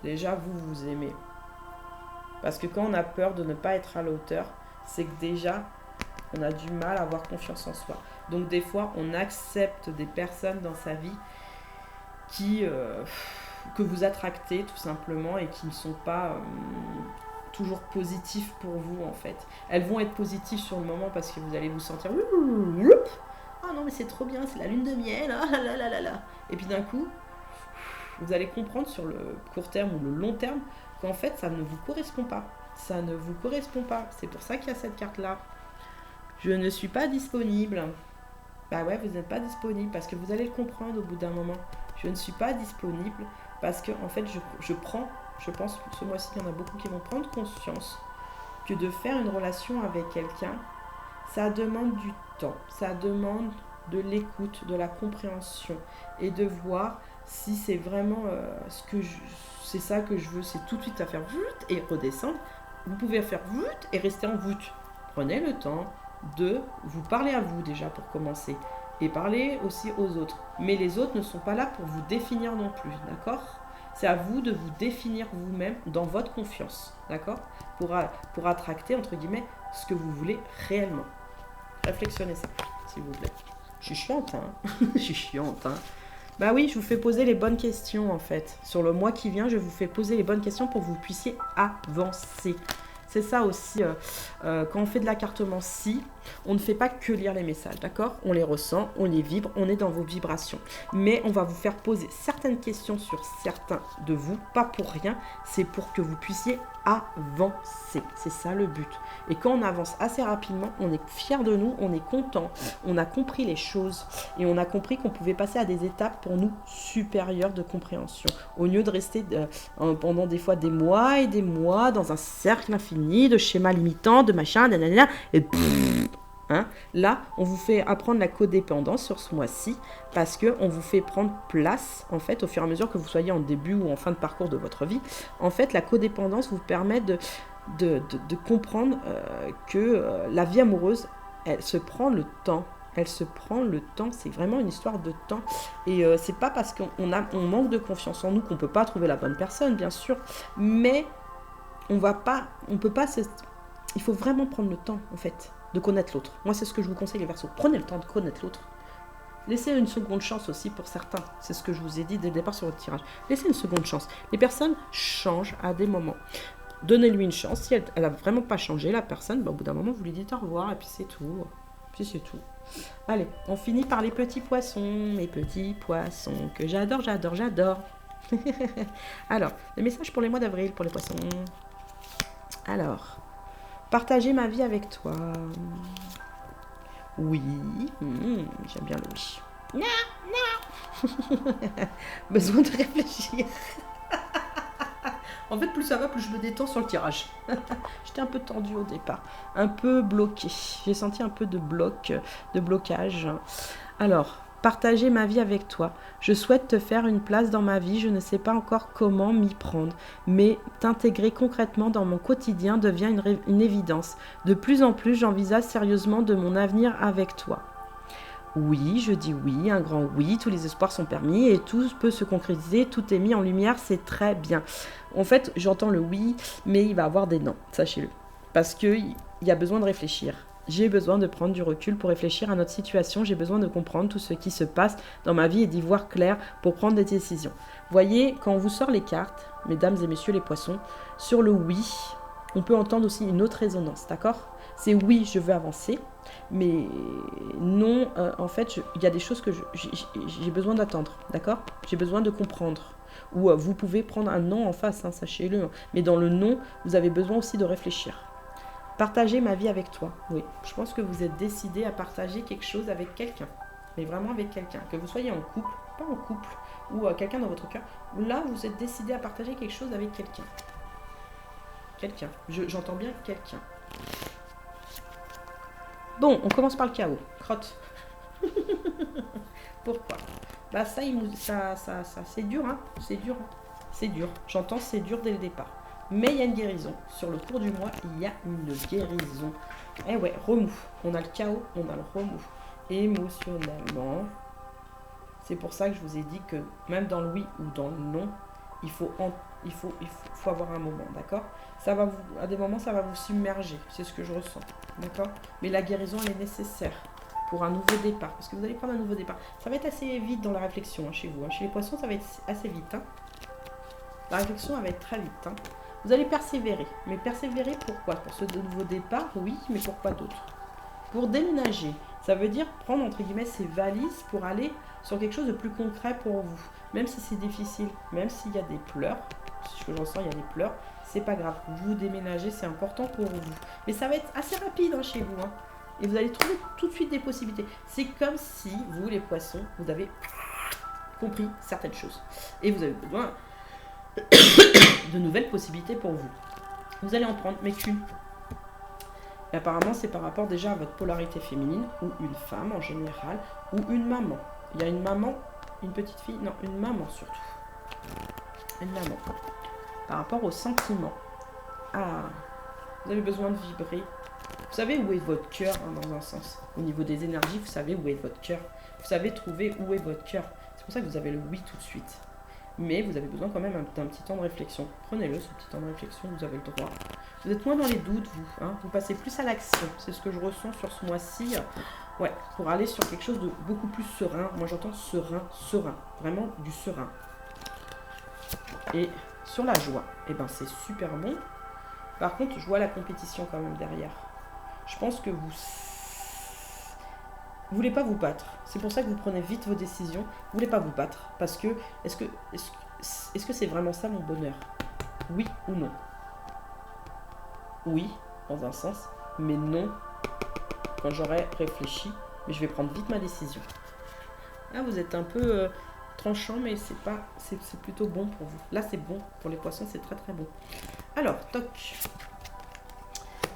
déjà vous aimez? Parce que quand on a peur de ne pas être à la hauteur, c'est que déjà On a du mal à avoir confiance en soi. Donc des fois, on accepte des personnes dans sa vie qui, que vous attractez tout simplement et qui ne sont pas toujours positifs pour vous en fait. Elles vont être positives sur le moment parce que vous allez vous sentir ah non mais c'est trop bien, c'est la lune de miel, ah là là là là. Et puis d'un coup, vous allez comprendre sur le court terme ou le long terme qu'en fait ça ne vous correspond pas. Ça ne vous correspond pas. C'est pour ça qu'il y a cette carte là. Je ne suis pas disponible. Bah ouais, vous n'êtes pas disponible parce que vous allez le comprendre au bout d'un moment. Je ne suis pas disponible parce que en fait je pense que ce mois-ci il y en a beaucoup qui vont prendre conscience que de faire une relation avec quelqu'un, ça demande du temps, ça demande de l'écoute, de la compréhension et de voir si c'est vraiment c'est ça que je veux, c'est tout de suite à faire voûte et redescendre. Vous pouvez faire voûte et rester en voûte. Prenez le temps de vous parler à vous déjà pour commencer et parler aussi aux autres. Mais les autres ne sont pas là pour vous définir non plus, d'accord? C'est à vous de vous définir vous-même dans votre confiance, d'accord? Pour attracter, entre guillemets, ce que vous voulez réellement. Réflexionnez ça, s'il vous plaît. Je suis chiante, hein? Je suis chiante, hein? Bah oui, je vous fais poser les bonnes questions, en fait. Sur le mois qui vient, je vous fais poser les bonnes questions pour que vous puissiez avancer. C'est ça aussi, quand on fait de la cartomancie, on ne fait pas que lire les messages, d'accord? On les ressent, on les vibre, on est dans vos vibrations. Mais on va vous faire poser certaines questions sur certains de vous, pas pour rien, c'est pour que vous puissiez avancer. C'est ça le but. Et quand on avance assez rapidement, on est fier de nous, on est content, on a compris les choses et on a compris qu'on pouvait passer à des étapes pour nous supérieures de compréhension. Au lieu de rester pendant des fois des mois et des mois dans un cercle infini de schémas limitants, de machin, nanana, et hein. Là, on vous fait apprendre la codépendance sur ce mois-ci parce qu'on vous fait prendre place, en fait, au fur et à mesure que vous soyez en début ou en fin de parcours de votre vie. En fait, la codépendance vous permet de comprendre que la vie amoureuse, elle se prend le temps. Elle se prend le temps, c'est vraiment une histoire de temps. Et c'est pas parce qu'on manque de confiance en nous qu'on peut pas trouver la bonne personne, bien sûr. Mais on peut pas. Il faut vraiment prendre le temps, en fait, de connaître l'autre. Moi, c'est ce que je vous conseille, les Verseaux. Prenez le temps de connaître l'autre. Laissez une seconde chance aussi pour certains. C'est ce que je vous ai dit dès le départ sur votre tirage. Laissez une seconde chance. Les personnes changent à des moments. Donnez-lui une chance. Si elle n'a vraiment pas changé, la personne, au bout d'un moment, vous lui dites au revoir et puis c'est tout. Puis c'est tout. Allez, on finit par les petits poissons. Les petits poissons que j'adore, j'adore, j'adore. Alors, le message pour les mois d'avril pour les poissons. Alors, partager ma vie avec toi. Oui, j'aime bien le oui. Non, non. Besoin de réfléchir. En fait, plus ça va, plus je me détends sur le tirage. J'étais un peu tendue au départ, un peu bloquée. J'ai senti un peu de blocage. Alors, partager ma vie avec toi. Je souhaite te faire une place dans ma vie. Je ne sais pas encore comment m'y prendre, mais t'intégrer concrètement dans mon quotidien devient une évidence. De plus en plus, j'envisage sérieusement de mon avenir avec toi. Oui, je dis oui, un grand oui, tous les espoirs sont permis et tout peut se concrétiser, tout est mis en lumière, c'est très bien. En fait, j'entends le oui, mais il va y avoir des non, sachez-le. Parce qu'il y a besoin de réfléchir. J'ai besoin de prendre du recul pour réfléchir à notre situation, j'ai besoin de comprendre tout ce qui se passe dans ma vie et d'y voir clair pour prendre des décisions. Voyez, quand on vous sort les cartes, mesdames et messieurs les poissons, sur le oui, on peut entendre aussi une autre résonance, d'accord ? C'est oui, je veux avancer, mais non, en fait, il y a des choses que j'ai besoin d'attendre, d'accord ? J'ai besoin de comprendre. Ou vous pouvez prendre un non en face, hein, sachez-le. Hein. Mais dans le non, vous avez besoin aussi de réfléchir. Partager ma vie avec toi. Oui, je pense que vous êtes décidé à partager quelque chose avec quelqu'un. Mais vraiment avec quelqu'un. Que vous soyez en couple, pas en couple, ou quelqu'un dans votre cœur. Là, vous êtes décidé à partager quelque chose avec quelqu'un. Quelqu'un. J'entends bien quelqu'un. Bon, on commence par le chaos. Crotte. Pourquoi ? Bah ça c'est dur, hein. C'est dur. Hein. C'est dur. J'entends c'est dur dès le départ. Mais il y a une guérison. Sur le cours du mois, il y a une guérison. Eh ouais, remous. On a le chaos, on a le remous. Émotionnellement. C'est pour ça que je vous ai dit que même dans le oui ou dans le non, il faut faut avoir un moment, d'accord? Ça va vous, à des moments, ça va vous submerger, c'est ce que je ressens, d'accord? Mais la guérison, elle est nécessaire pour un nouveau départ, parce que vous allez prendre un nouveau départ. Ça va être assez vite dans la réflexion hein, chez vous. Hein. Chez les poissons, ça va être assez vite. Hein. La réflexion, elle va être très vite. Hein. Vous allez persévérer. Mais persévérer pourquoi? Pour ce nouveau départ, oui, mais pourquoi d'autres? Pour déménager, ça veut dire prendre entre guillemets ses valises pour aller sur quelque chose de plus concret pour vous. Même si c'est difficile, même s'il y a des pleurs, ce que j'en sens, il y a des pleurs, c'est pas grave. Vous déménagez, c'est important pour vous. Mais ça va être assez rapide hein, chez vous. Hein. Et vous allez trouver tout de suite des possibilités. C'est comme si, vous les poissons, vous avez compris certaines choses. Et vous avez besoin de nouvelles possibilités pour vous. Vous allez en prendre, mais qu'une. Et apparemment, c'est par rapport déjà à votre polarité féminine, ou une femme en général, ou une maman. Il y a une maman, une petite fille, non, une maman surtout. Une maman. Par rapport aux sentiments. Ah, vous avez besoin de vibrer. Vous savez où est votre cœur, hein, dans un sens. Au niveau des énergies, vous savez où est votre cœur. Vous savez trouver où est votre cœur. C'est pour ça que vous avez le oui tout de suite. Mais vous avez besoin quand même d'un petit temps de réflexion. Prenez-le, ce petit temps de réflexion, vous avez le droit. Vous êtes moins dans les doutes, vous. Hein. Vous passez plus à l'action. C'est ce que je ressens sur ce mois-ci. Ouais, pour aller sur quelque chose de beaucoup plus serein. Moi, j'entends serein, serein. Vraiment du serein. Et sur la joie, eh ben, c'est super bon. Par contre, je vois la compétition quand même derrière. Je pense que vous voulez pas vous battre. C'est pour ça que vous prenez vite vos décisions. Vous voulez pas vous battre. Parce que, est-ce que c'est vraiment ça mon bonheur? Oui ou non? Oui, dans un sens. Mais non, quand j'aurai réfléchi. Mais je vais prendre vite ma décision. Là, vous êtes un peu tranchant, mais c'est plutôt bon pour vous. Là, c'est bon. Pour les poissons, c'est très très bon. Alors, toc.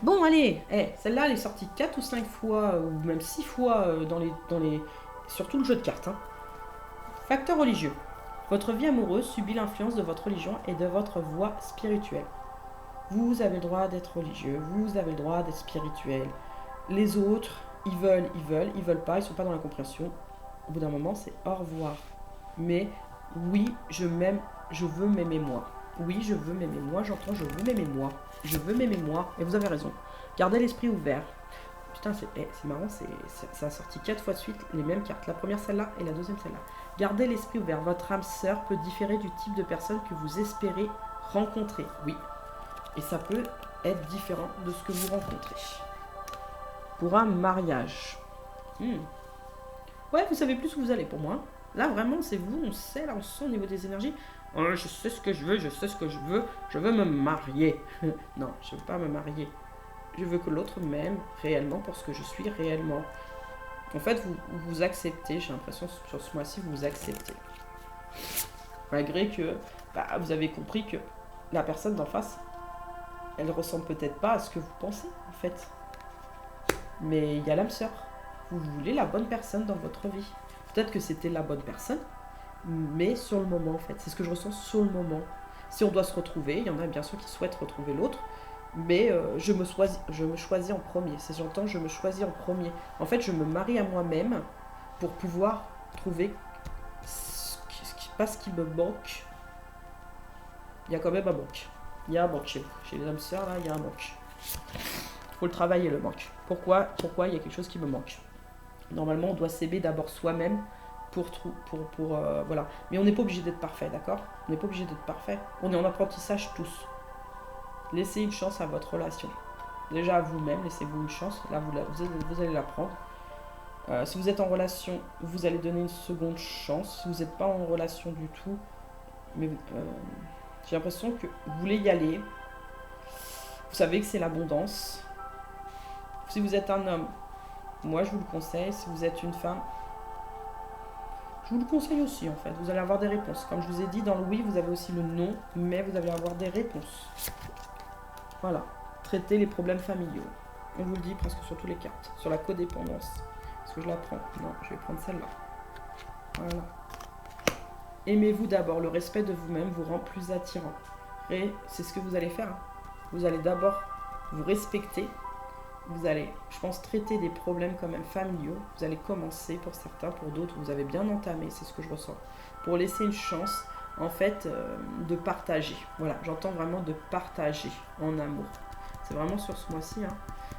Bon, allez, celle-là, elle est sortie 4 ou 5 fois, ou même 6 fois sur tout le jeu de cartes. Hein. Facteur religieux. Votre vie amoureuse subit l'influence de votre religion et de votre voie spirituelle. Vous avez le droit d'être religieux, vous avez le droit d'être spirituel. Les autres, ils veulent pas, ils sont pas dans la compréhension. Au bout d'un moment, c'est au revoir. Mais oui, je veux m'aimer moi. Oui, je veux m'aimer moi, j'entends, je veux m'aimer moi. Je veux m'aimer moi, et vous avez raison. Gardez l'esprit ouvert. Putain, c'est marrant, ça a sorti 4 fois de suite les mêmes cartes. La première celle-là et la deuxième celle-là. Gardez l'esprit ouvert. Votre âme sœur peut différer du type de personne que vous espérez rencontrer. Oui. Et ça peut être différent de ce que vous rencontrez. Pour un mariage. Ouais, vous savez plus où vous allez pour moi. Là, vraiment, c'est vous, on sait, là, on sent au niveau des énergies. Oh, je sais ce que je veux, je veux me marier. Non, je ne veux pas me marier. Je veux que l'autre m'aime réellement pour ce que je suis réellement. En fait, vous acceptez, j'ai l'impression, sur ce mois-ci, vous vous acceptez. Malgré que vous avez compris que la personne d'en face, elle ressemble peut-être pas à ce que vous pensez, en fait. Mais il y a l'âme sœur. Vous voulez la bonne personne dans votre vie. Peut-être que c'était la bonne personne, mais sur le moment, en fait. C'est ce que je ressens sur le moment. Si on doit se retrouver, il y en a bien sûr qui souhaitent retrouver l'autre, mais je me choisis en premier. Si j'entends, je me choisis en premier. En fait, je me marie à moi-même pour pouvoir trouver pas ce qui me manque. Il y a quand même un manque. Il y a un manque chez vous. Chez les âmes sœurs, là, il y a un manque. Il faut le travailler, le manque. Pourquoi il y a quelque chose qui me manque? Normalement, on doit s'aimer d'abord soi-même pour voilà. Mais on n'est pas obligé d'être parfait, d'accord? On n'est pas obligé d'être parfait. On est en apprentissage tous. Laissez une chance à votre relation. Déjà à vous-même, laissez-vous une chance. Là, vous allez la prendre. Si vous êtes en relation, vous allez donner une seconde chance. Si vous n'êtes pas en relation du tout, mais j'ai l'impression que vous voulez y aller. Vous savez que c'est l'abondance. Si vous êtes un homme, moi je vous le conseille. Si vous êtes une femme, je vous le conseille aussi en fait. Vous allez avoir des réponses. Comme je vous ai dit, dans le oui, vous avez aussi le non, mais vous allez avoir des réponses. Voilà. Traiter les problèmes familiaux. On vous le dit presque sur toutes les cartes. Sur la codépendance. Est-ce que je la prends? Non, je vais prendre celle-là. Voilà. Aimez-vous d'abord. Le respect de vous-même vous rend plus attirant. Et c'est ce que vous allez faire. Hein. Vous allez d'abord vous respecter. Vous allez, je pense, traiter des problèmes quand même familiaux. Vous allez commencer pour certains, pour d'autres, vous avez bien entamé, c'est ce que je ressens. Pour laisser une chance en fait, de partager. Voilà, j'entends vraiment de partager en amour. C'est vraiment sur ce mois-ci. Hein.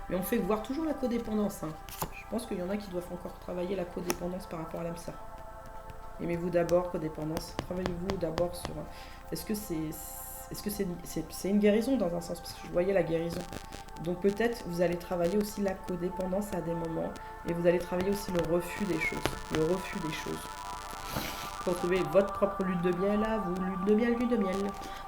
Mais on fait voir toujours la codépendance. Hein. Je pense qu'il y en a qui doivent encore travailler la codépendance par rapport à l'âme sœur. Aimez-vous d'abord, codépendance. Travaillez-vous d'abord sur... Est-ce que c'est une guérison dans un sens? Parce que je voyais la guérison. Donc peut-être vous allez travailler aussi la codépendance à des moments. Et vous allez travailler aussi le refus des choses. Le refus des choses. Retrouvez votre propre lune de miel à vous, lune de miel, lune de miel.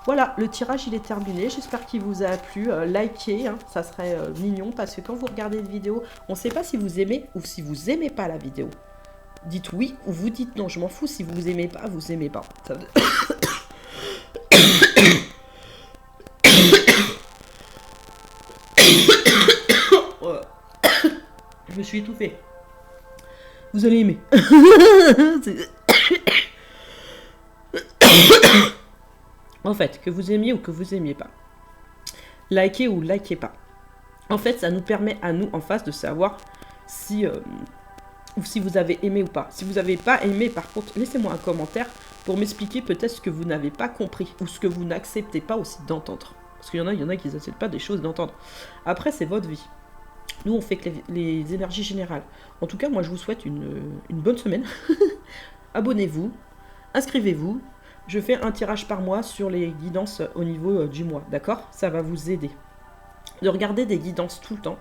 Voilà, le tirage il est terminé. J'espère qu'il vous a plu. Likez, hein, ça serait mignon parce que quand vous regardez une vidéo, on ne sait pas si vous aimez ou si vous aimez pas la vidéo. Dites oui ou vous dites non. Je m'en fous si vous aimez pas, vous aimez pas. Ça... Je me suis étouffée. Vous allez aimer. En fait, que vous aimiez ou que vous aimiez pas. Likez ou likez pas. En fait, ça nous permet à nous en face de savoir si vous avez aimé ou pas. Si vous n'avez pas aimé, par contre, laissez-moi un commentaire pour m'expliquer peut-être ce que vous n'avez pas compris ou ce que vous n'acceptez pas aussi d'entendre. Parce qu'il y en a qui n'acceptent pas des choses d'entendre. Après, c'est votre vie. Nous, on fait que les énergies générales. En tout cas, moi, je vous souhaite une bonne semaine. Abonnez-vous, inscrivez-vous. Je fais un tirage par mois sur les guidances au niveau du mois, d'accord? Ça va vous aider. De regarder des guidances tout le temps,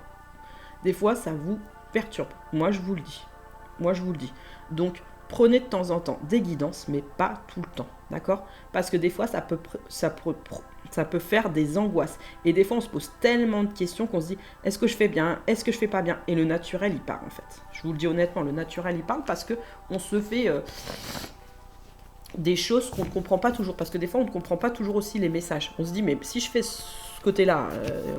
des fois, ça vous perturbe. Moi, je vous le dis. Donc, prenez de temps en temps des guidances, mais pas tout le temps, d'accord? Parce que des fois, ça peut faire des angoisses. Et des fois, on se pose tellement de questions qu'on se dit, est-ce que je fais bien? Est-ce que je fais pas bien? Et le naturel, il parle, en fait. Je vous le dis honnêtement, le naturel, il parle parce que on se fait... des choses qu'on ne comprend pas toujours, parce que des fois on ne comprend pas toujours aussi les messages. On se dit mais si je fais ce côté-là,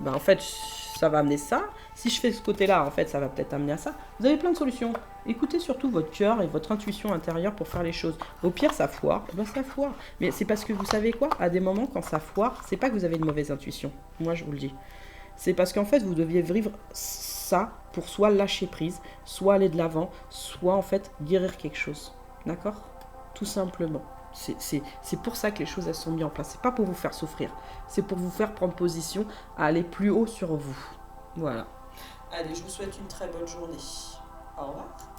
en fait ça va amener ça. Si je fais ce côté-là, en fait ça va peut-être amener à ça. Vous avez plein de solutions. Écoutez surtout votre cœur et votre intuition intérieure pour faire les choses. Au pire ça foire, ça foire. Mais c'est parce que vous savez quoi, à des moments quand ça foire, c'est pas que vous avez une mauvaise intuition. Moi je vous le dis. C'est parce qu'en fait vous deviez vivre ça pour soit lâcher prise, soit aller de l'avant, soit en fait guérir quelque chose. D'accord ? Tout simplement. C'est pour ça que les choses elles sont mises en place. C'est pas pour vous faire souffrir. C'est pour vous faire prendre position à aller plus haut sur vous. Voilà. Allez, je vous souhaite une très bonne journée. Au revoir.